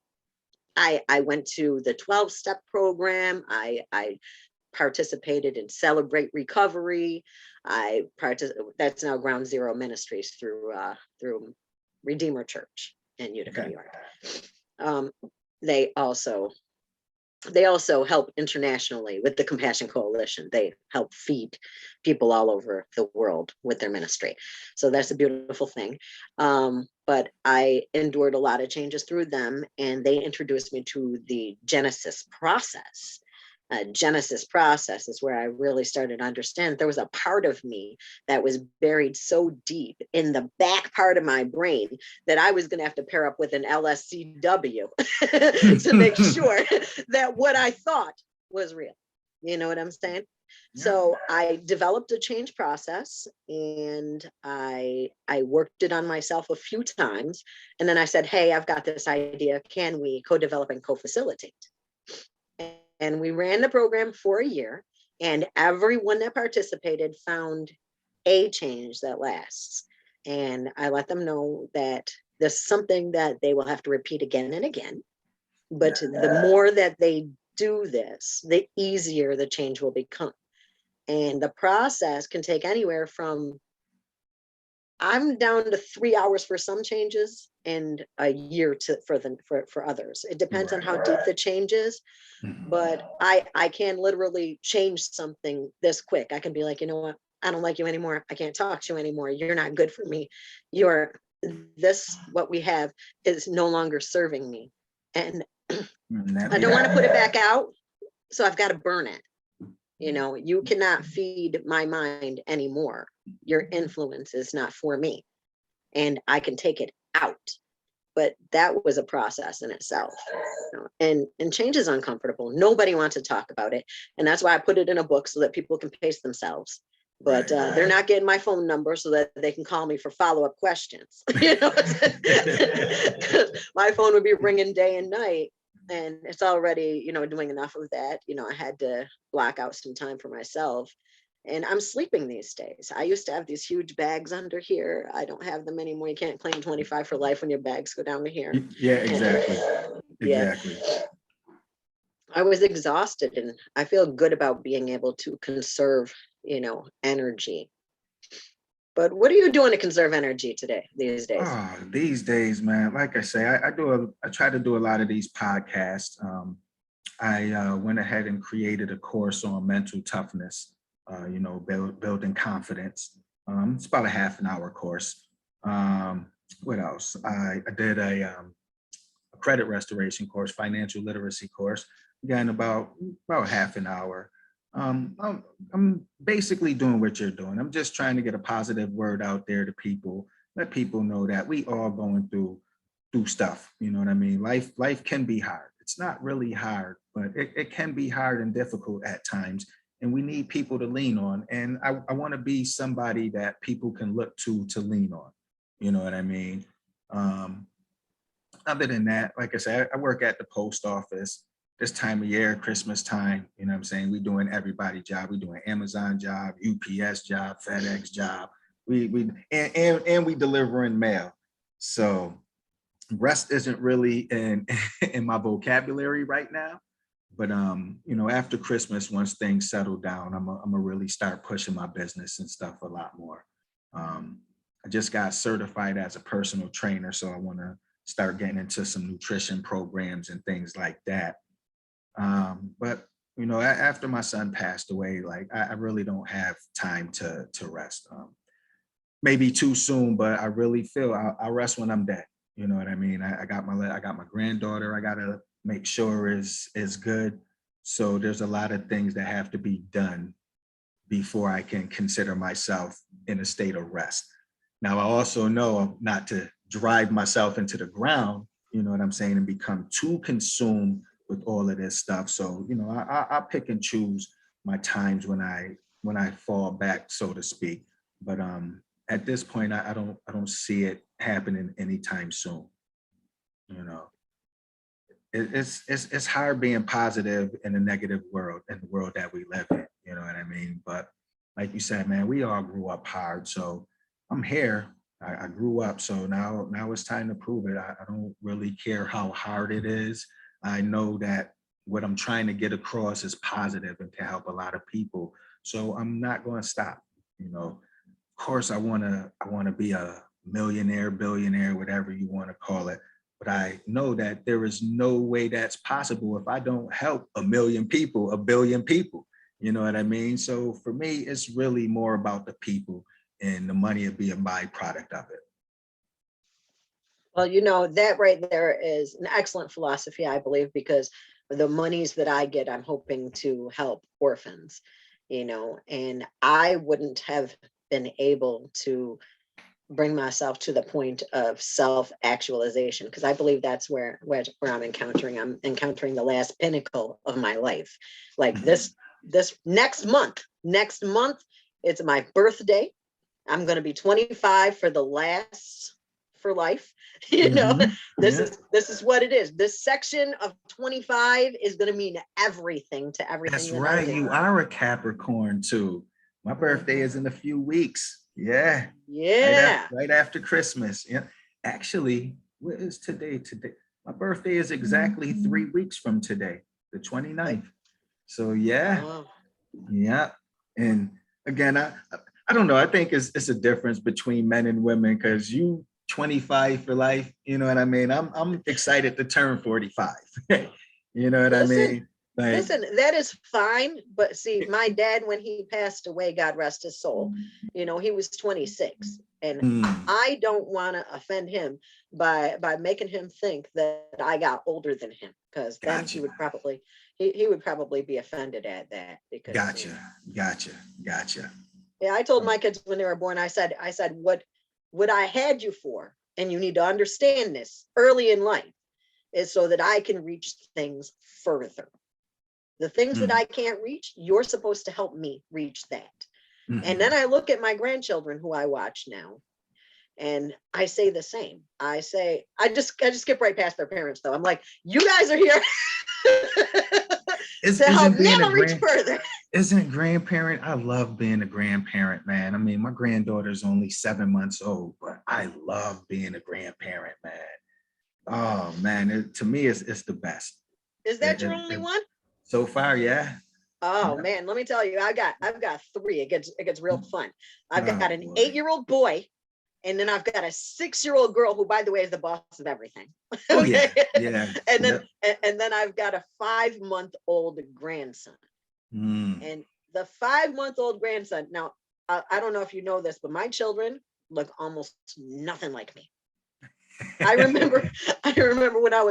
I went to the 12-step program. I participated in Celebrate Recovery. That's now Ground Zero Ministries through Redeemer Church in Utica, New York. They also help internationally with the Compassion Coalition. They help feed people all over the world with their ministry. So that's a beautiful thing. But I endured a lot of changes through them, and they introduced me to the Genesis process. Genesis process is where I really started to understand there was a part of me that was buried so deep in the back part of my brain that I was going to have to pair up with an LSCW to make sure that what I thought was real. You know what I'm saying? Yeah. So I developed a change process and I worked it on myself a few times. And then I said, hey, I've got this idea. Can we co-develop and co-facilitate? And we ran the program for a year, and everyone that participated found a change that lasts. And I let them know that this is something that they will have to repeat again and again. But the more that they do this, the easier the change will become. And the process can take anywhere from, I'm down to 3 hours for some changes and a year for others. It depends on how deep the change is. But I can literally change something this quick. I can be like, you know what? I don't like you anymore. I can't talk to you anymore. You're not good for me. What we have is no longer serving me. And I don't want to put it back out. So I've got to burn it. You cannot feed my mind anymore. your influence is not for me, and I can take it out. But that was a process in itself. And change is uncomfortable. Nobody wants to talk about it. And that's why I put it in a book so that people can pace themselves. But they're not getting my phone number so that they can call me for follow-up questions. My phone would be ringing day and night. And it's already, doing enough of that. I had to block out some time for myself. And I'm sleeping these days. I used to have these huge bags under here. I don't have them anymore. You can't claim 25 for life when your bags go down to here. Yeah, exactly. Exactly. I was exhausted, and I feel good about being able to conserve, energy. But what are you doing to conserve energy these days? Oh, these days, man, like I say, I try to do a lot of these podcasts. I went ahead and created a course on mental toughness, building confidence. It's about a half an hour course. What else? I did a credit restoration course, financial literacy course, again, about half an hour. I'm basically doing what you're doing. I'm just trying to get a positive word out there to people, let people know that we all going through stuff. You know what I mean? Life can be hard. It's not really hard, but it can be hard and difficult at times. And we need people to lean on. And I want to be somebody that people can look to lean on. You know what I mean? Other than that, like I said, I work at the post office. This time of year, Christmas time, you know what I'm saying? We doing everybody's job. We doing Amazon job, UPS job, FedEx job. We we delivering mail. So rest isn't really in in my vocabulary right now. But after Christmas, once things settle down, I'm gonna really start pushing my business and stuff a lot more. I just got certified as a personal trainer, so I want to start getting into some nutrition programs and things like that. But after my son passed away, like I really don't have time to rest. Maybe too soon, but I really feel I'll rest when I'm dead. You know what I mean? I got my granddaughter. I gotta make sure is good. So there's a lot of things that have to be done before I can consider myself in a state of rest. Now I also know not to drive myself into the ground. You know what I'm saying, and become too consumed with all of this stuff. So I pick and choose my times when I fall back, so to speak. But at this point, I don't see it happening anytime soon. It's hard being positive in a negative world, in the world that we live in. You know what I mean? But like you said, man, we all grew up hard. So I'm here. I grew up. So now it's time to prove it. I don't really care how hard it is. I know that what I'm trying to get across is positive and to help a lot of people. So I'm not going to stop. Of course, I want to be a millionaire, billionaire, whatever you want to call it. But I know that there is no way that's possible if I don't help a million people, a billion people. You know what I mean? So for me, it's really more about the people, and the money will be a byproduct of it. Well, that right there is an excellent philosophy, I believe, because the monies that I get, I'm hoping to help orphans, and I wouldn't have been able to bring myself to the point of self-actualization, because I believe that's where I'm encountering the last pinnacle of my life. Like this next month, it's my birthday. I'm going to be 25 for life. This is what it is. This section of 25 is going to mean everything to everything. That's right. You are a Capricorn too. My birthday is in a few weeks. Yeah. Right after Christmas. Yeah. Actually, what is today? My birthday is exactly 3 weeks from today, the 29th. So yeah. Oh. Yeah. And again, I don't know. I think it's a difference between men and women, because you 25 for life. You know what I mean? I'm excited to turn 45. You know what I mean? Listen, that is fine. But see, my dad, when he passed away, God rest his soul, he was 26. And I don't want to offend him by making him think that I got older than him, because then he would probably be offended at that. Because Gotcha. Yeah, I told my kids when they were born, I said, what I had you for, and you need to understand this early in life, is so that I can reach things further. The things that Mm, I can't reach, you're supposed to help me reach that. And then mhm. I look at my grandchildren who I watch now, and I say the same. I just skip right past their parents though. I'm like, you guys are here Is, to help isn't being a Nana reach grand further. isn't grandparent? I love being a grandparent, man. I mean, my granddaughter's only 7 months old, but I love being a grandparent, man. Oh man, to me, it's the best. Is that It- your it- only it- one? so far, yeah. Oh Yeah. man, let me tell you, I've got three. It gets real fun. I've Oh got an boy. 8-year-old boy, and then I've got a 6-year-old girl who, by the way, is the boss of everything. Oh Okay. yeah. Yeah. And then Yep. and then I've got a 5-month-old grandson. Mm. And the 5-month-old grandson, now I don't know if you know this, but my children look almost nothing like me. I remember, I remember when I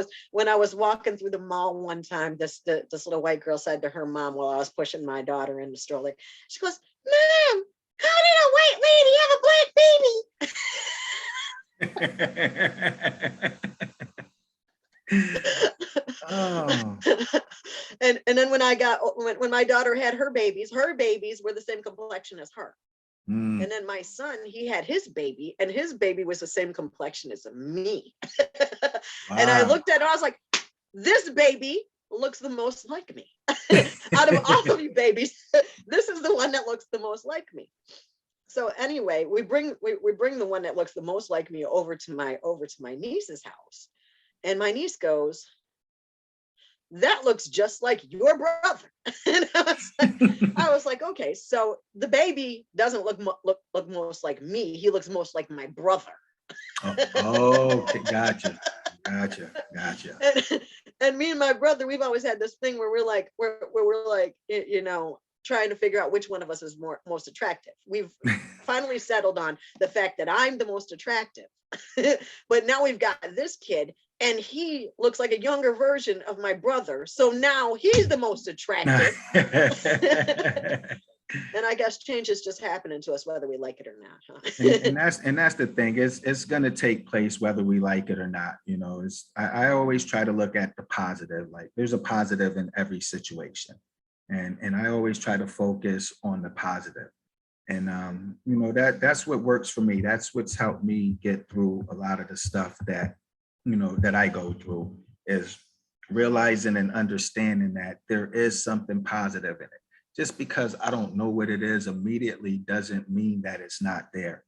was walking through the mall one time, this little white girl said to her mom while I was pushing my daughter in the stroller, she goes, "Mom, how did a white lady have a Oh. black baby?" And then when my daughter had her babies were the same complexion as her. Mm. And then my son, he had his baby, and his baby was the same complexion as me. And I Wow. looked at it, I was like, this baby looks the most like me. Out of all of you babies, this is the one that looks the most like me. So anyway, we bring the one that looks the most like me over to my niece's house. And my niece goes, that looks just like your brother. And I was like, okay, so the baby doesn't look most like me. He looks most like my brother. Oh, okay, gotcha. Gotcha. Gotcha. And me and my brother, we've always had this thing where we're like, trying to figure out which one of us is most attractive. We've finally settled on the fact that I'm the most attractive. But now we've got this kid, and he looks like a younger version of my brother. So now he's the most attractive. And I guess change is just happening to us whether we like it or not. and, Huh? and that's the thing. It's gonna take place whether we like it or not. I always try to look at the positive. Like there's a positive in every situation. And I always try to focus on the positive. And that's what works for me. That's what's helped me get through a lot of the stuff that I go through, is realizing and understanding that there is something positive in it. Just because I don't know what it is immediately doesn't mean that it's not there.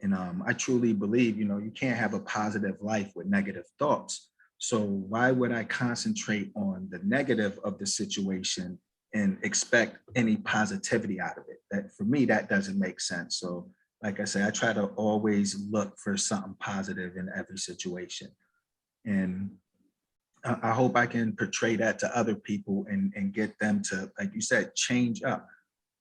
And I truly believe, you can't have a positive life with negative thoughts. So why would I concentrate on the negative of the situation and expect any positivity out of it? That, for me, that doesn't make sense. So like I say, I try to always look for something positive in every situation. And I hope I can portray that to other people and get them to, like you said, change up.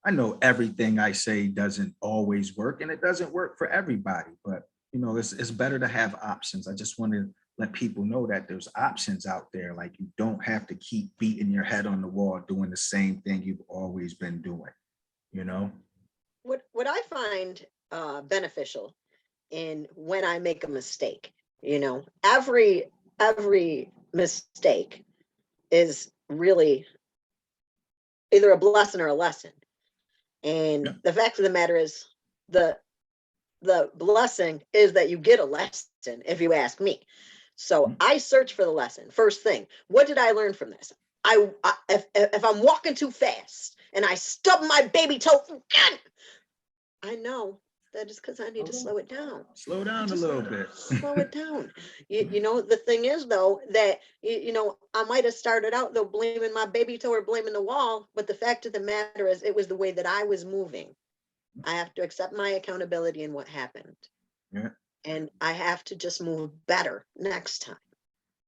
I know everything I say doesn't always work, and it doesn't work for everybody, but it's better to have options. I just want to let people know that there's options out there. Like, you don't have to keep beating your head on the wall doing the same thing you've always been doing, you know? What I find beneficial in when I make a mistake, every mistake is really either a blessing or a lesson. And Yeah. the fact of the matter is, the the blessing is that you get a lesson, if you ask me. So I search for the lesson. First thing, what did I learn from this? If I'm walking too fast and I stub my baby toe again, I know that is because I need to slow it down. Slow down a Just little bit. slow it down. The thing is though, that I might have started out though blaming my baby toe or blaming the wall, but the fact of the matter is it was the way that I was moving. I have to accept my accountability in what happened. Yeah. And I have to just move better next time.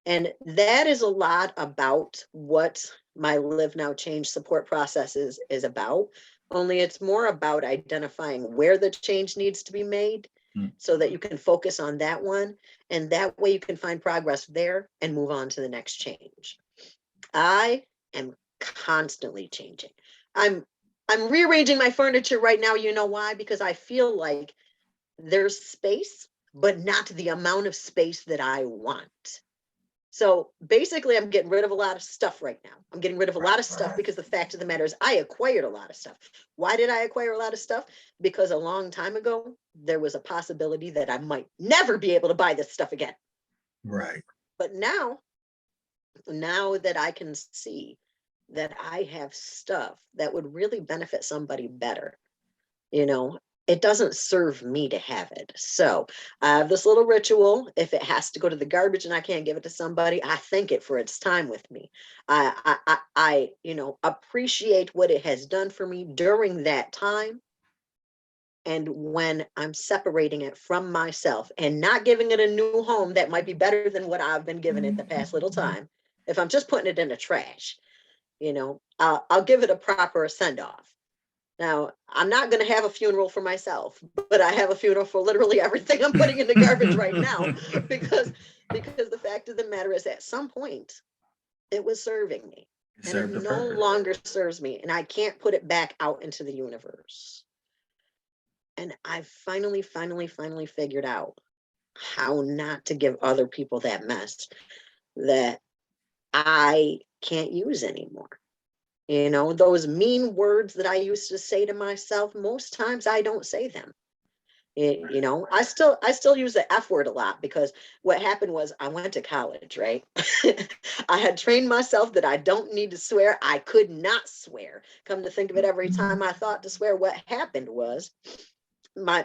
And that is a lot about what my Live Now Change support process is about. Only it's more about identifying where the change needs to be made Mm. so that you can focus on that one. And that way you can find progress there and move on to the next change. I am constantly changing. I'm I'm rearranging my furniture right now. You know why? Because I feel like there's space, but not the amount of space that I want. So basically, I'm getting rid of a lot of stuff right now. I'm getting rid of a lot of stuff because the fact of the matter is I acquired a lot of stuff. Why did I acquire a lot of stuff? Because a long time ago, there was a possibility that I might never be able to buy this stuff again. Right. But now that I can see that I have stuff that would really benefit somebody better, you know, it doesn't serve me to have it. So I have this little ritual. If it has to go to the garbage and I can't give it to somebody, I thank it for its time with me. I appreciate what it has done for me during that time. And when I'm separating it from myself and not giving it a new home that might be better than what I've been given it the past little time, if I'm just putting it in the trash, I'll give it a proper send off. Now, I'm not going to have a funeral for myself, but I have a funeral for literally everything I'm putting in the garbage right now because the fact of the matter is at some point it was serving me It and it served a no purpose. longer serves me and I can't put it back out into the universe. And I finally figured out how not to give other people that mess that I can't use anymore. Those mean words that I used to say to myself, most times I don't say them. I still use the F word a lot because what happened was I went to college, right? I had trained myself that I don't need to swear. I could not swear. Come to think of it, every time I thought to swear, what happened was my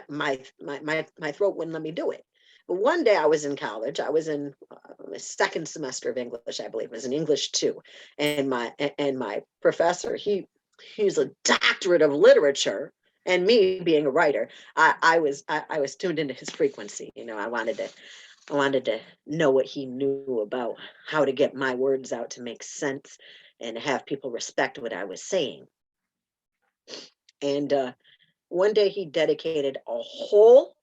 throat wouldn't let me do it. But one day I was in college. I was in my second semester of English, I believe. It was in English 2, and my professor, he's a doctorate of literature, and me being a writer, I was tuned into his frequency. I wanted to know what he knew about how to get my words out to make sense and have people respect what I was saying. And one day he dedicated a whole,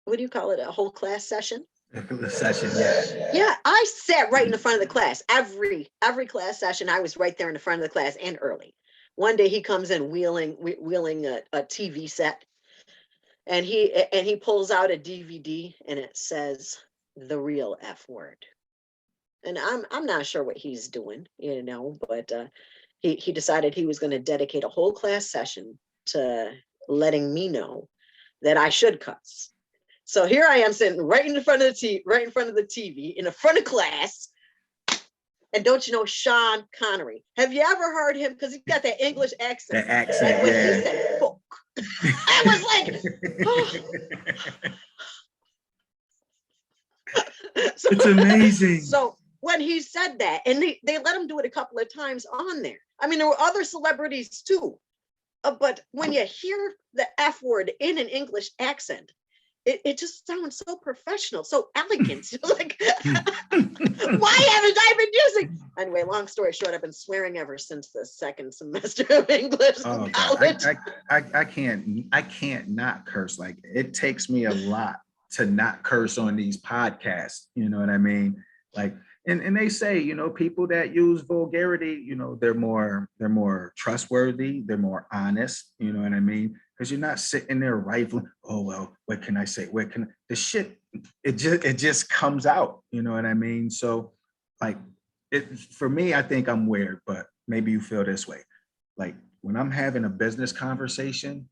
what do you call it? A whole class session. The session, yeah. Yeah, I sat right in the front of the class. Every class session, I was right there in the front of the class and early. One day he comes in wheeling a TV set, and he pulls out a DVD and it says the real F word. And I'm not sure what he's doing, but he decided he was going to dedicate a whole class session to letting me know that I should cuss. So here I am sitting right in front of the TV, in the front of class. And don't you know Sean Connery? Have you ever heard him? Because he's got that English accent. The accent, And when yeah. he said fuck, I was like, oh. So, it's amazing. So when he said that, and they let him do it a couple of times on there. I mean, there were other celebrities too. But when you hear the F word in an English accent, it just sounds so professional, so elegant. Like, why haven't I been using? Anyway, long story short, I've been swearing ever since the second semester of English in college. I can't not curse. Like, it takes me a lot to not curse on these podcasts. You know what I mean? Like, and they say, people that use vulgarity, they're more trustworthy, they're more honest. You know what I mean? Because you're not sitting there rifling. Oh well, what can I say? The shit? It just comes out. You know what I mean? So, like, for me, I think I'm weird, but maybe you feel this way. Like, when I'm having a business conversation,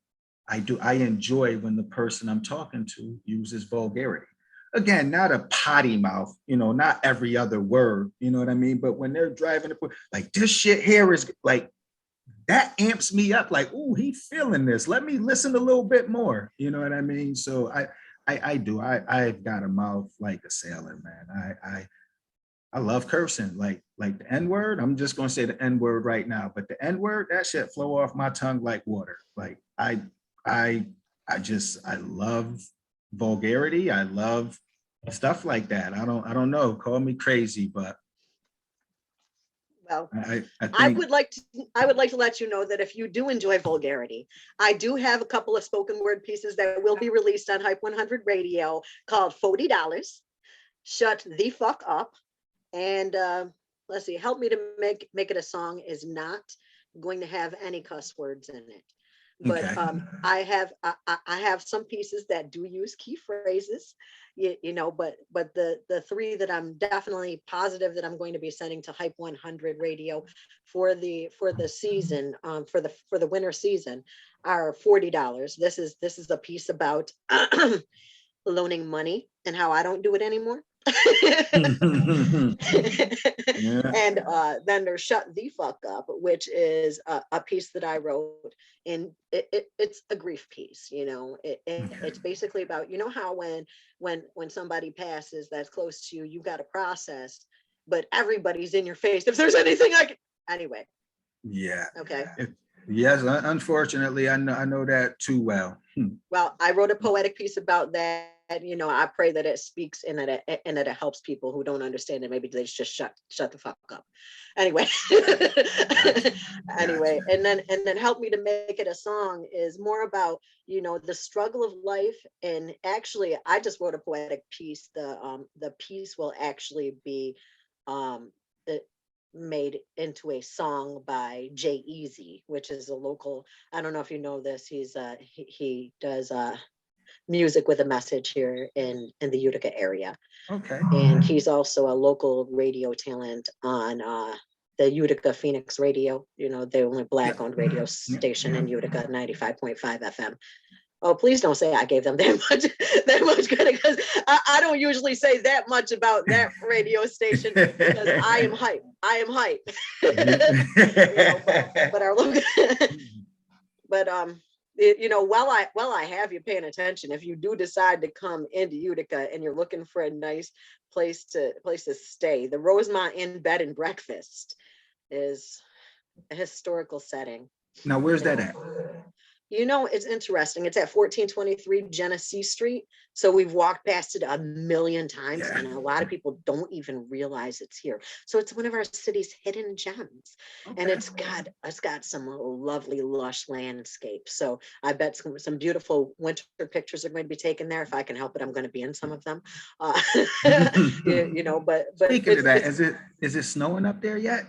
I enjoy when the person I'm talking to uses vulgarity. Again, not a potty mouth, not every other word, you know what I mean? But when they're driving, like, this shit here is like, that amps me up. Like, ooh, he feeling this. Let me listen a little bit more. You know what I mean? So I've got a mouth like a sailor, man. I love cursing, like the N word. I'm just gonna say the N word right now, but the N word, that shit flow off my tongue like water. Like, I love vulgarity. I love stuff like that. I don't know. Call me crazy, but Well, I I think would like to let you know that if you do enjoy vulgarity, I do have a couple of spoken word pieces that will be released on Hype 100 Radio called $40. Shut the fuck up. And let's see, help me to make it a song is not going to have any cuss words in it. But Okay. I have some pieces that do use key phrases, but the three that I'm definitely positive that I'm going to be sending to Hype 100 Radio for the season, for the winter season, are $40. This is a piece about loaning money and how I don't do it anymore. Yeah. And then there's Shut the Fuck Up, which is a piece that I wrote, and it's a grief piece. It's basically about, how when somebody passes that's close to you, you got to process, but everybody's in your face. If there's anything I can, anyway. Yeah. Okay. Yes, unfortunately, I know that too well. Well, I wrote a poetic piece about that. I pray that it speaks and that it helps people who don't understand it. Maybe they just shut the fuck up. Anyway, anyway, and then help me to make it a song is more about, the struggle of life. And actually, I just wrote a poetic piece. The piece will actually be made into a song by Jay Easy, which is a local. I don't know if you know this. He does music with a message here in the Utica area. Okay. And he's also a local radio talent on the Utica Phoenix radio, the only black owned radio station in Utica, 95.5 FM. Oh, please don't say I gave them that much credit, because I don't usually say that much about that radio station, because I am hype. But our local, but while I have you paying attention, if you do decide to come into Utica and you're looking for a nice place to stay, the Rosemont Inn Bed and Breakfast is a historical setting. Now, where's that at? It's interesting. It's at 1423 Genesee Street. So we've walked past it a million times, and a lot of people don't even realize it's here. So it's one of our city's hidden gems. Okay. And it's got some lovely, lush landscapes. So I bet some beautiful winter pictures are going to be taken there. If I can help it, I'm going to be in some of them. But speaking of that, is it snowing up there yet?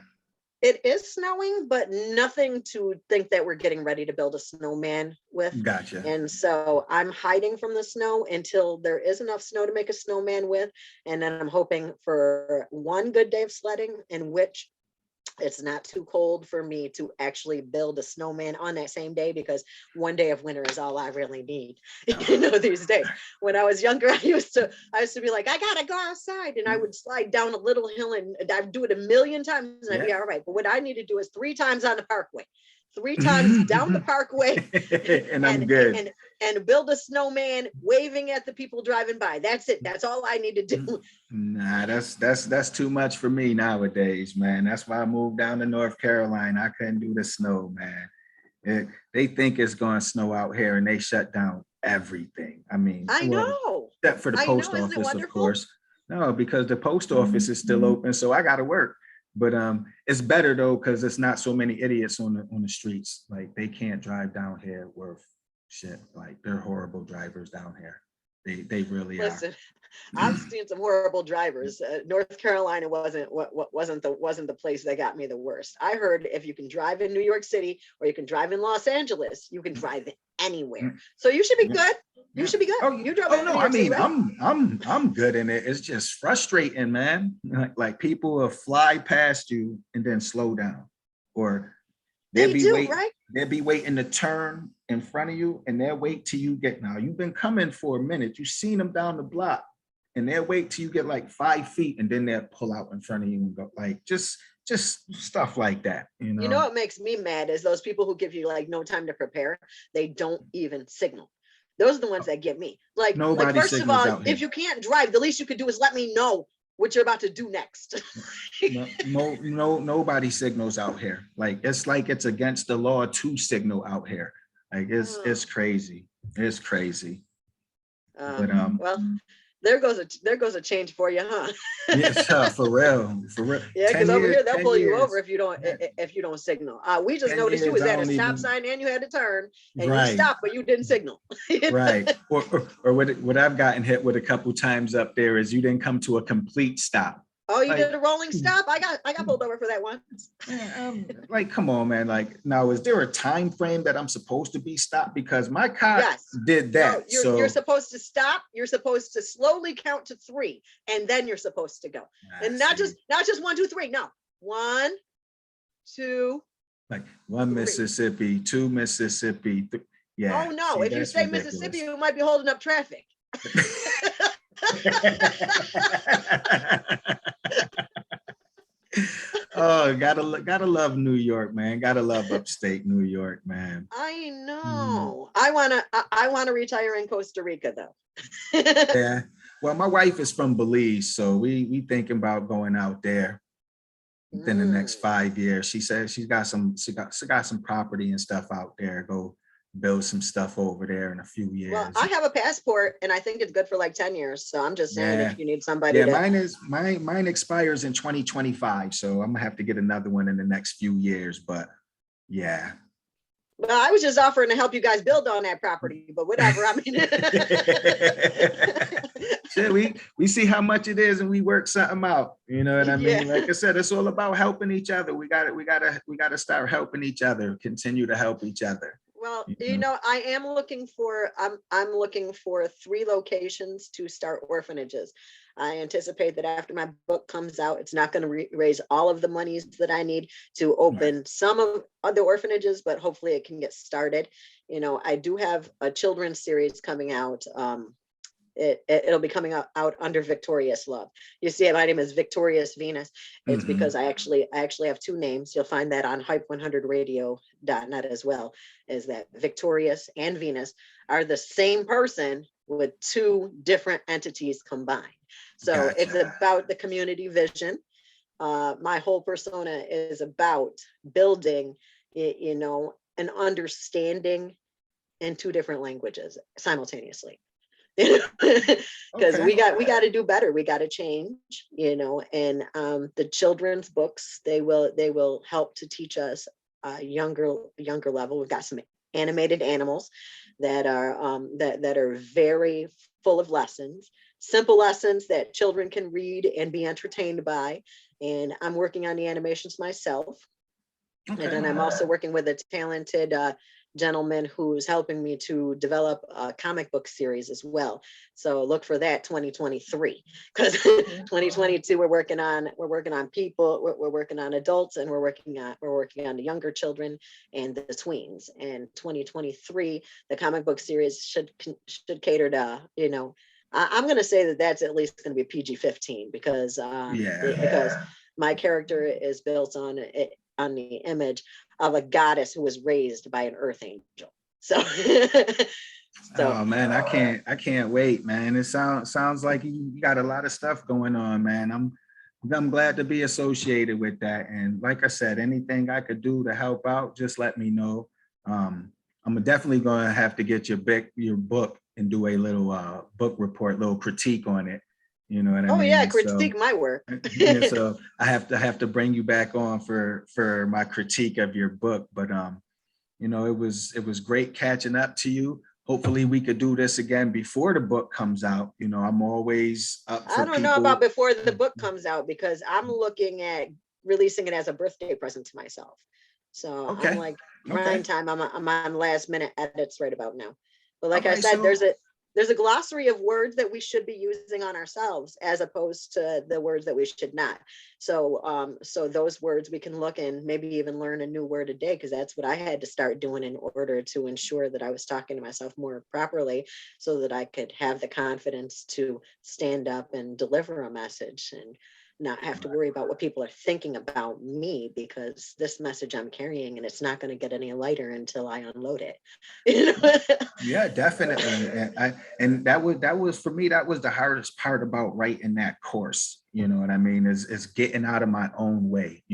It is snowing, but nothing to think that we're getting ready to build a snowman with. Gotcha. And so I'm hiding from the snow until there is enough snow to make a snowman with. And then I'm hoping for one good day of sledding in which it's not too cold for me to actually build a snowman on that same day, because one day of winter is all I really need, these days. When I was younger, I used to be like, I gotta go outside, and I would slide down a little hill, and I'd do it a million times, and I'd be all right. But what I need to do is 3 times on the parkway, 3 times down the parkway, and I'm good. And build a snowman waving at the people driving by. That's it. That's all I need to do. Nah, that's too much for me nowadays, man. That's why I moved down to North Carolina. I couldn't do the snow, man. They think it's going to snow out here, and they shut down everything. I mean, I know. Except for the post office, of course. No, because the post office is still open, so I got to work. But it's better though, because it's not so many idiots on the streets. Like, they can't drive down here worth shit. Like, they're horrible drivers down here. They really Listen, I've seen some horrible drivers. North Carolina wasn't the place that got me the worst. I heard if you can drive in New York City or you can drive in Los Angeles, you can drive anywhere. So you should be good. You should be good. Oh, you drive no, I mean, right? I'm good in it. It's just frustrating, man. Like people will fly past you and then slow down, or they'll be waiting to turn in front of you, and they'll wait till you get. Now you've been coming for a minute. You've seen them down the block, and they'll wait till you get like 5 feet, and then they'll pull out in front of you and go like just stuff like that. You know what makes me mad is those people who give you like no time to prepare. They don't even signal. Those are the ones that get me. Like first of all, if you can't drive, the least you could do is let me know what you're about to do next. Nobody signals out here. It's against the law to signal out here. Like it's crazy. It's crazy. Well, there goes a change for you, huh? Yes, for real. Yeah, because over here they'll pull you over if you don't signal. We just noticed you was at a stop sign and you had to turn, and you stopped, but you didn't signal. Right. Or what I've gotten hit with a couple times up there is you didn't come to a complete stop. Oh, you Like, did a rolling stop? I got pulled over for that once. man, like, come on, man. Like, now, is there a time frame that I'm supposed to be stopped? Because my cop Yes. did No, that. you're So, supposed to stop. You're supposed to slowly count to 3, and then you're supposed to go. And not see, just 1, 2, 3. No, 1, 2, like one 3. Mississippi, two Mississippi. Yeah, Oh no! see, If you that's say Mississippi, ridiculous. you might be holding up traffic. Oh, gotta love New York, man. Gotta love upstate New York, man. I Mm, know. I wanna retire in Costa Rica though. yeah. Well, my wife is from Belize, so we thinking about going out there within the next Mm. 5 years. She said she got some property and stuff out there. Go build some stuff over there in a few Well, years. I have a passport and I think it's good for like 10 years. So I'm just saying Yeah. if you need somebody Yeah, to. mine expires in 2025. So I'm gonna have to get another one in the next few years. But yeah. Well, I was just offering to help you guys build on that property, but whatever. I mean, Shit, we see how much it is and we work something out. You know what I yeah. mean? Like I said, it's all about helping each other. We gotta start helping each other, continue to help each other. Well, You know? I am looking for I'm looking for 3 locations to start orphanages. I anticipate that after my book comes out, it's not going to raise all of the monies that I need to Right. open some of other orphanages, but hopefully it can get started. I do have a children's series coming out. It'll be coming out under Victorious Love. You see, my name is Victorious Venus. It's because Mhm. I actually have 2 names. You'll find that on hype100radio.net as well. Is that Victorious and Venus are the same person with 2 different entities combined. So it's Gotcha. about the community vision. My whole persona is about building, an understanding in 2 different languages simultaneously. Because Okay. we got to do better, we got to change, and the children's books, they will help to teach us younger level. We've got some animated animals that are very full of lessons, simple lessons that children can read and be entertained by. And I'm working on the animations myself, and Okay. then I'm also working with a talented gentleman who's helping me to develop a comic book series as well. So look for that 2023, because 2022 we're working on people, we're working on adults, and we're working on the younger children and the tweens. And 2023, the comic book series should cater to, I'm going to say that that's at least going to be PG-15, because Yeah. my character is built on the image of a goddess who was raised by an earth angel. So, so Oh man, I can't wait, man. It sounds like you got a lot of stuff going on, man. I'm glad to be associated with that. And like I said, anything I could do to help out, just let me know. I'm definitely gonna have to get your book and do a little book report, little critique on it. You know what I oh yeah, mean? So critique my work. yeah, so I have to bring you back on for my critique of your book. But it was great catching up to you. Hopefully we could do this again before the book comes out. I'm always up I for don't know about people. before the book comes out, because I'm looking at releasing it as a birthday present to myself. So I'm Okay. like, Okay. grind time. I'm on last minute edits right about now. But All like I right. said, So there's a glossary of words that we should be using on ourselves as opposed to the words that we should not. So those words we can look and maybe even learn a new word a day, because that's what I had to start doing in order to ensure that I was talking to myself more properly, so that I could have the confidence to stand up and deliver a message and not have to worry about what people are thinking about me, because this message I'm carrying, and it's not going to get any lighter until I unload it. yeah, definitely. And that was for me, that was the hardest part about writing that course. You know what I mean? Is getting out of my own way,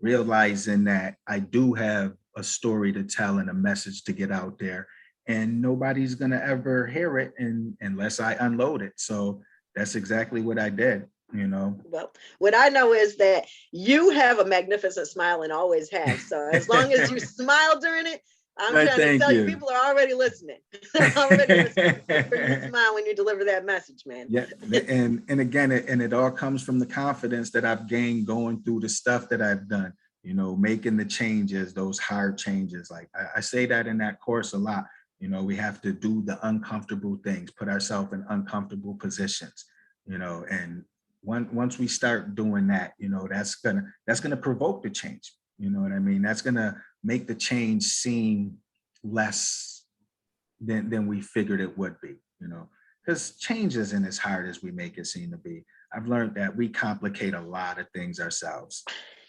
realizing that I do have a story to tell and a message to get out there. And nobody's gonna ever hear it unless I unload it. So that's exactly what I did. Well, what I know is that you have a magnificent smile and always have. So as long as you smile during it, I'm But trying to thank tell you, you. people are already listening. They're already listening. You smile when you deliver that message, man. Yeah, and again, it all comes from the confidence that I've gained going through the stuff that I've done. You know, making the changes, those hard changes. Like I say that in that course a lot. You know, we have to do the uncomfortable things, put ourselves in uncomfortable positions. You know, and once we start doing that, you know, that's gonna provoke the change. You know what I mean? That's gonna make the change seem less than we figured it would be. You know, because change isn't as hard as we make it seem to be. I've learned that we complicate a lot of things ourselves.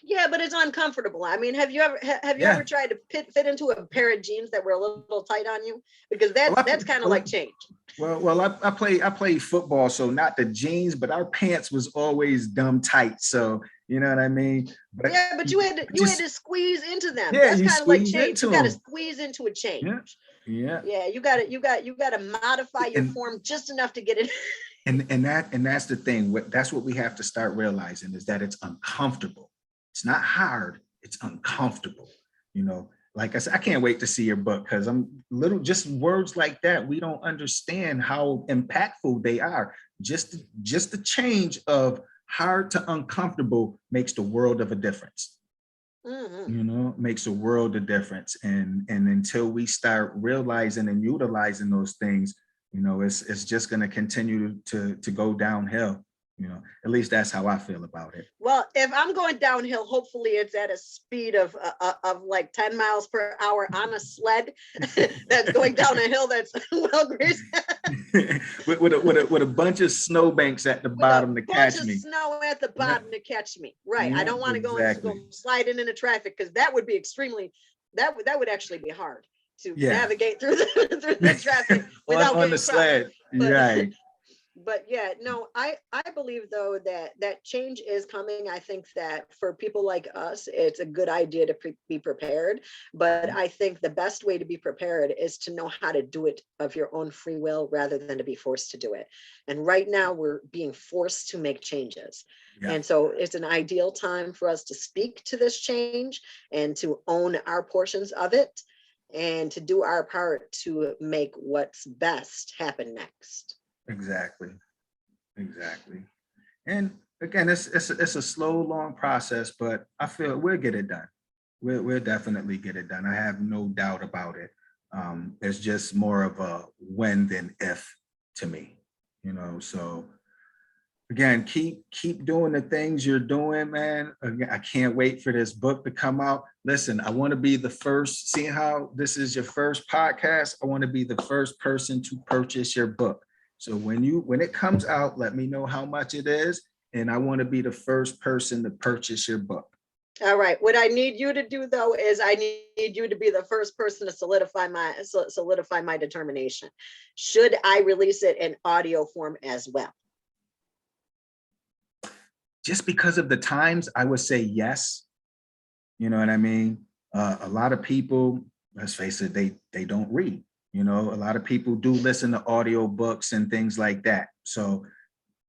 Yeah, but it's uncomfortable. I mean, have you Yeah. ever tried to fit into a pair of jeans that were a little tight on you? Because Well, that's kind of well, like change. I play football, so not the jeans, but our pants was always dumb tight. So you know what I mean. But Yeah, but you had just to squeeze into them. yeah, That's you kind of like squeeze change. into You got to them. squeeze into a change. Yeah, yeah. Yeah, you got to modify your And form just enough to get it. that's the thing. That's what we have to start realizing is that it's uncomfortable. It's not hard. It's uncomfortable. You know, like I said, I can't wait to see your book because I'm little. Just words like that, we don't understand how impactful they are. Just the change of hard to uncomfortable makes the world of a difference. Mhm. You know, makes a world of difference. And until we start realizing and utilizing those things, you know, it's just going to continue to go downhill. You know, at least that's how I feel about it. Well, if I'm going downhill, hopefully it's at a speed of like 10 miles per hour on a sled that's going down a hill that's well greased With a bunch of snowbanks at the with a bottom to bunch catch of me. snow at the Yeah, bottom to catch me. Right. I yeah, don't want to go and exactly. go sliding into traffic because that would be extremely that would actually be hard to Yeah. navigate through the traffic without On the getting crushed. sled. But Right. but yeah, no, I believe though that change is coming. I think that for people like us, it's a good idea to be prepared, but I think the best way to be prepared is to know how to do it of your own free will rather than to be forced to do it. And right now we're being forced to make changes, Yeah. and so it's an ideal time for us to speak to this change and to own our portions of it and to do our part to make what's best happen next. Exactly. Exactly. And again, it's a slow, long process, but I feel we'll get it done. We'll definitely get it done. I have no doubt about it. It's just more of a when than if to me, you know. So again, keep doing the things you're doing, man. Again, I can't wait for this book to come out. Listen, I want to be the first. Seeing how this is your first podcast, I want to be the first person to purchase your book. So when it comes out, let me know how much it is, and I want to be the first person to purchase your book. All right. What I need you to do though is I need you to be the first person to solidify my determination. Should I release it in audio form as well? Just because of the times, I would say yes. You know what I mean? A lot of people, let's face it, they don't read. You know, a lot of people do listen to audio books and things like that. So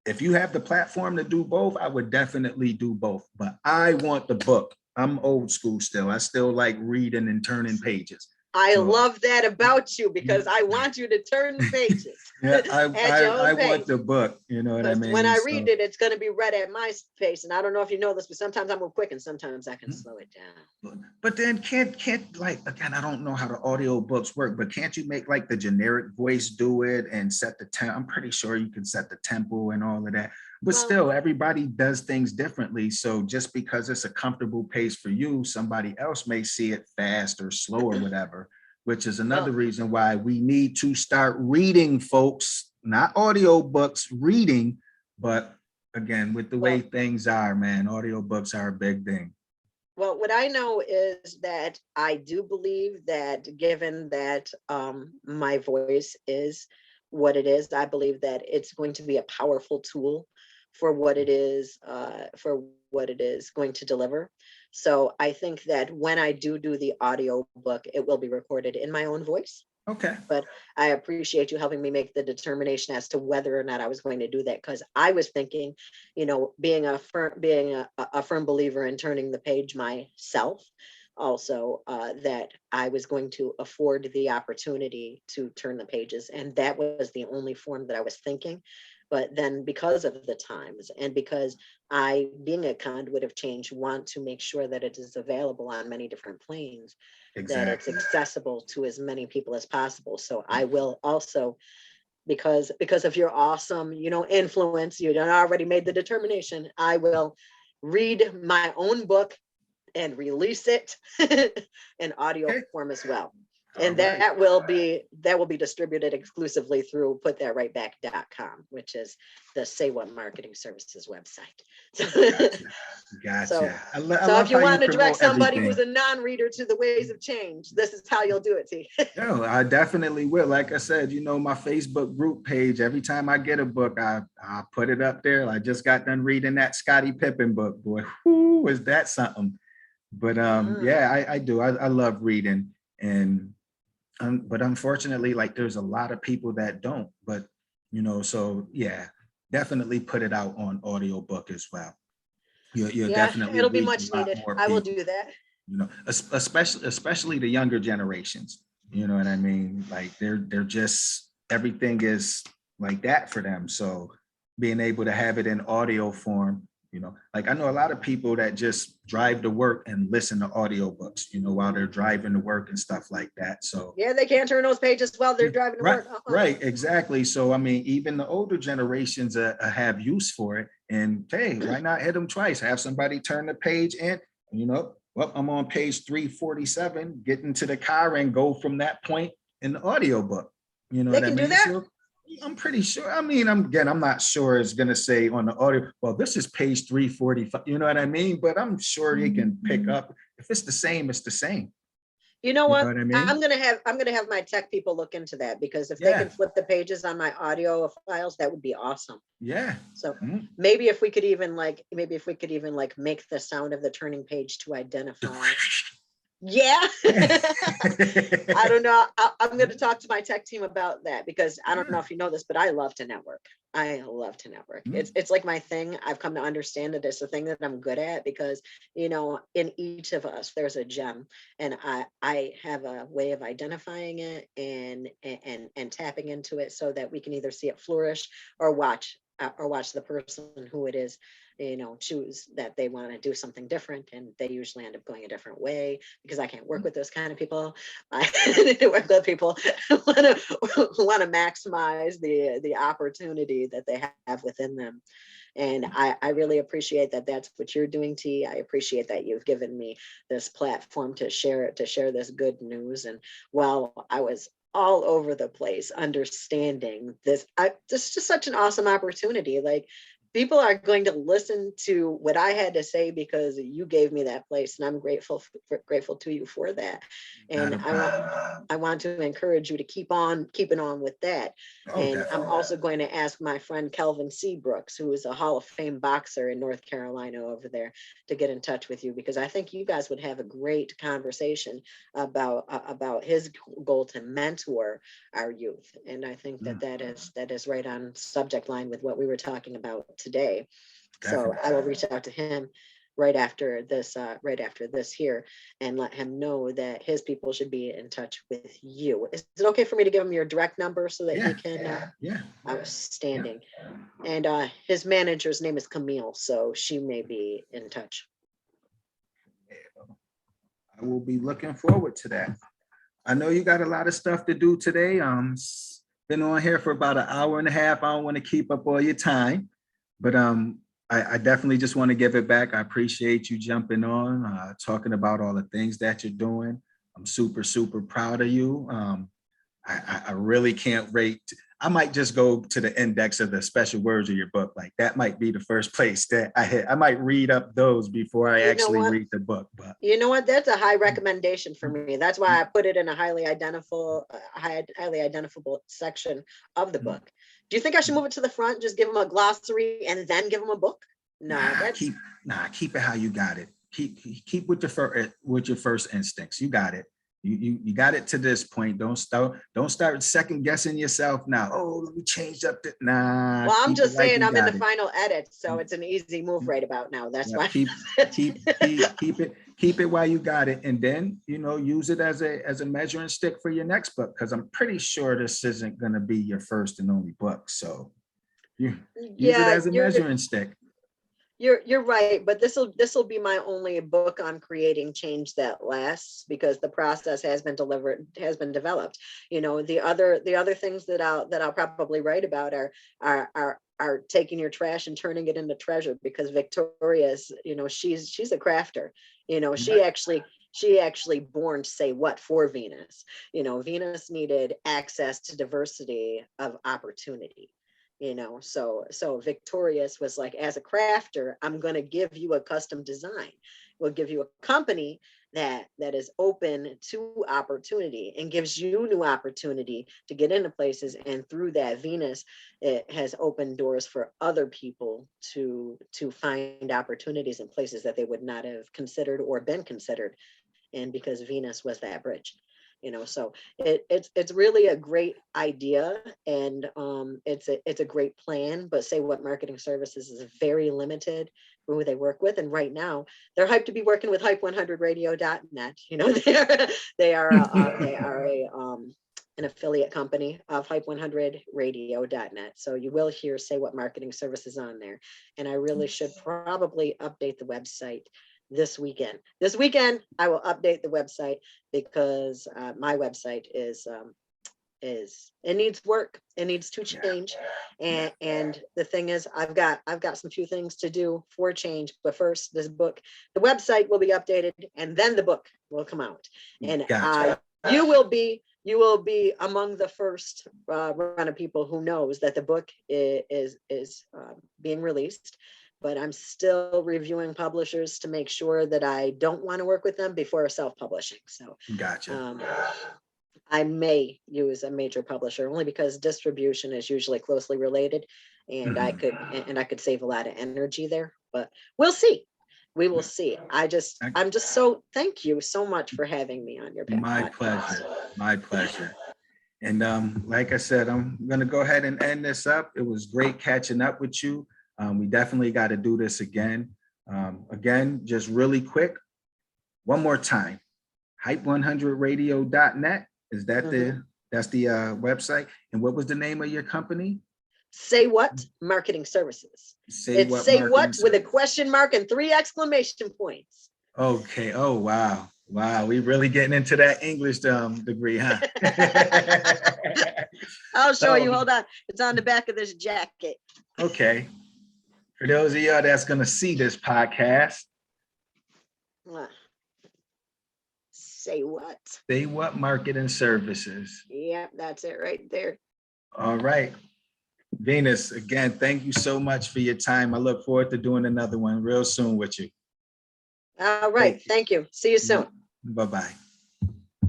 if you have the platform to do both, I would definitely do both. But I want the book. I'm old school still. I still like reading and turning pages. I So love that about you because I want you to turn the pages yeah, at your I own want pace. the book. You know what I Because when mean? I read So it, it's going to be read at my pace. And I don't know if you know this, but sometimes I move quick and sometimes I can slow it down. but then can't like again, I don't know how the audio books work, but can't you make like the generic voice do it and set the tempo? I'm pretty sure you can set the tempo and all of that. But Well, still, everybody does things differently. So just because it's a comfortable pace for you, somebody else may see it fast or slow or whatever, which is another well, reason why we need to start reading, folks, not audio books, reading. But again, with the way well, things are, man, audio books are a big thing. Well, what I know is that I do believe that given that my voice is what it is, I believe that it's going to be a powerful tool for what it is going to deliver. So I think that when I do the audio book, it will be recorded in my own voice. Okay. But I appreciate you helping me make the determination as to whether or not I was going to do that, because I was thinking, being a firm believer in turning the page myself, also that I was going to afford the opportunity to turn the pages. And that was the only form that I was thinking. But then because of the times and because I, being a conduit of change, want to make sure that it is available on many different planes, that it's Exactly. accessible to as many people as possible. So I will also, because of your awesome, influence, you done already made the determination, I will read my own book and release it in audio Okay. form as well. All And right. that will be distributed exclusively through putthatrightback.com, which is the Say What Marketing Services website. Gotcha. So, Gotcha. I so if love you how you want to direct promote somebody who's everything. a non-reader to the ways of change, this is how you'll do it, T. No, I definitely will. Like I said, my Facebook group page, every time I get a book, I put it up there. I just got done reading that Scottie Pippen book. Boy, whoo, was that something? But Ah, yeah, I do. I love reading. And but unfortunately, like there's a lot of people that don't. But so yeah, definitely put it out on audiobook as well. You'll yeah, definitely it'll be reach a much lot needed. more I will people. do that. Especially the younger generations. You know what I mean? Like they're just, everything is like that for them. So being able to have it in audio form, like I know a lot of people that just drive to work and listen to audiobooks, while they're driving to work and stuff like that. So Yeah, they can't turn those pages while they're driving to right, work. right, exactly. So I mean, even the older generations have use for it. And hey, why not hit them twice? Have somebody turn the page in, well, I'm on page 347, get into the car and go from that point in the audiobook. You know They what I can do mean? that. So I'm pretty sure. I mean, I'm not sure it's gonna say on the audio, well, this is page 345, you know what I mean? But I'm sure you can pick up. If it's the same, it's the same. You know You know what? what I I'm mean? gonna have I'm gonna have my tech people look into that, because if they Yeah, can flip the pages on my audio files, that would be awesome. yeah. So Mhm. maybe if we could even make the sound of the turning page to identify. Yeah. I don't know. I'm going to talk to my tech team about that, because I don't know if you know this, but I love to network. I love to network. It's like my thing. I've come to understand that it's a thing that I'm good at, because in each of us there's a gem, and I have a way of identifying it and tapping into it, so that we can either see it flourish or watch the person who it is choose that they want to do something different, and they usually end up going a different way, because I can't work with those kind of people. I work with people who want to maximize the opportunity that they have within them. And I really appreciate that that's what you're doing, T. I appreciate that you've given me this platform to share this good news. And while I was all over the place understanding this is just such an awesome opportunity. Like, people are going to listen to what I had to say because you gave me that place, and I'm grateful to you for that. Not And a I want problem. I want to encourage you to keep on keeping on with that. Oh, And I'm definitely. also going to ask my friend Kelvin Seabrooks, who is a Hall of Fame boxer in North Carolina over there, to get in touch with you, because I think you guys would have a great conversation about his goal to mentor our youth. And I think that Mm, that is right on subject line with what we were talking about today. So I definitely. will reach out to him right after this here, and let him know that his people should be in touch with you. Is it okay for me to give him your direct number so that he Yeah, can yeah, yeah. outstanding? And his manager's name is Camille, so she may be in touch. I will be looking forward to that. I know you got a lot of stuff to do today. Been on here for about an hour and a half. I don't want to keep up all your time, but I definitely just want to give it back. I appreciate you jumping on, talking about all the things that you're doing. I'm super, super proud of you. I really can't rate. I might just go to the index of the special words of your book. Like that might be the first place that I hit. I might read up those before I You know actually what? read the book. But You know what? That's a high recommendation for me. That's why I put it in a highly identifiable section of the book. Do you think I should move it to the front, just give them a glossary, and then give them a book? No, nah, that's keep it how you got it. Keep with your first instincts. You got it. You got it to this point. Don't start second guessing yourself now. Oh, let me change up the nah. well, I'm Keep it just like saying you I'm in the got it. final edit, so it's an easy move right about now. That's Yeah, why. keep it keep it while you got it, and then, you know, use it as a measuring stick for your next book, because I'm pretty sure this isn't going to be your first and only book. So you use it Yeah, as a measuring stick. you're right, but this will be my only book on creating change that lasts, because the process has been developed. You know, the other things that I'll probably write about are taking your trash and turning it into treasure, because Victoria's, you know, she's a crafter. You know, she actually born Say What for Venus. You know, Venus needed access to diversity of opportunity. You know, so Victorious was like, as a crafter, I'm going to give you a custom design. We'll give you a company that is open to opportunity and gives you new opportunity to get into places. And through that, Venus, it has opened doors for other people to find opportunities in places that they would not have considered or been considered. And because Venus was that bridge. You know, so it's really a great idea, and it's a great plan. But Say What Marketing Services is very limited for who they work with, and right now they're hyped to be working with hype100radio.net. You know, they are an affiliate company of hype100radio.net. So you will hear Say What Marketing Services on there, and I really should probably update the website this weekend. This weekend, I will update the website, because my website is it needs work. It needs to change. And the thing is, I've got some few things to do for change. But first, this book, the website will be updated, and then the book will come out. And Gotcha. you will be among the first run of people who knows that the book is being released. But I'm still reviewing publishers to make sure that I don't want to work with them before self-publishing. So Gotcha. I may use a major publisher, only because distribution is usually closely related, and I could save a lot of energy there. But we'll see. We will see. I'm just so, thank you so much for having me on your podcast. My pleasure. My pleasure. And like I said, I'm going to go ahead and end this up. It was great catching up with you. We definitely got to do this again. Again, just really quick, one more time, hype100radio.net. Is that that's the website? And what was the name of your company? Say What Marketing Services. Say What with a question mark and 3 exclamation points. Okay. Oh, wow. Wow. We really getting into that English degree, huh? I'll show you. Hold on. It's on the back of this jacket. Okay. For those of y'all that's going to see this podcast. Say What? Say What Marketing Services. Yeah, that's it right there. All right. Venus, again, thank you so much for your time. I look forward to doing another one real soon with you. All right. Thank you. See you soon. Bye-bye.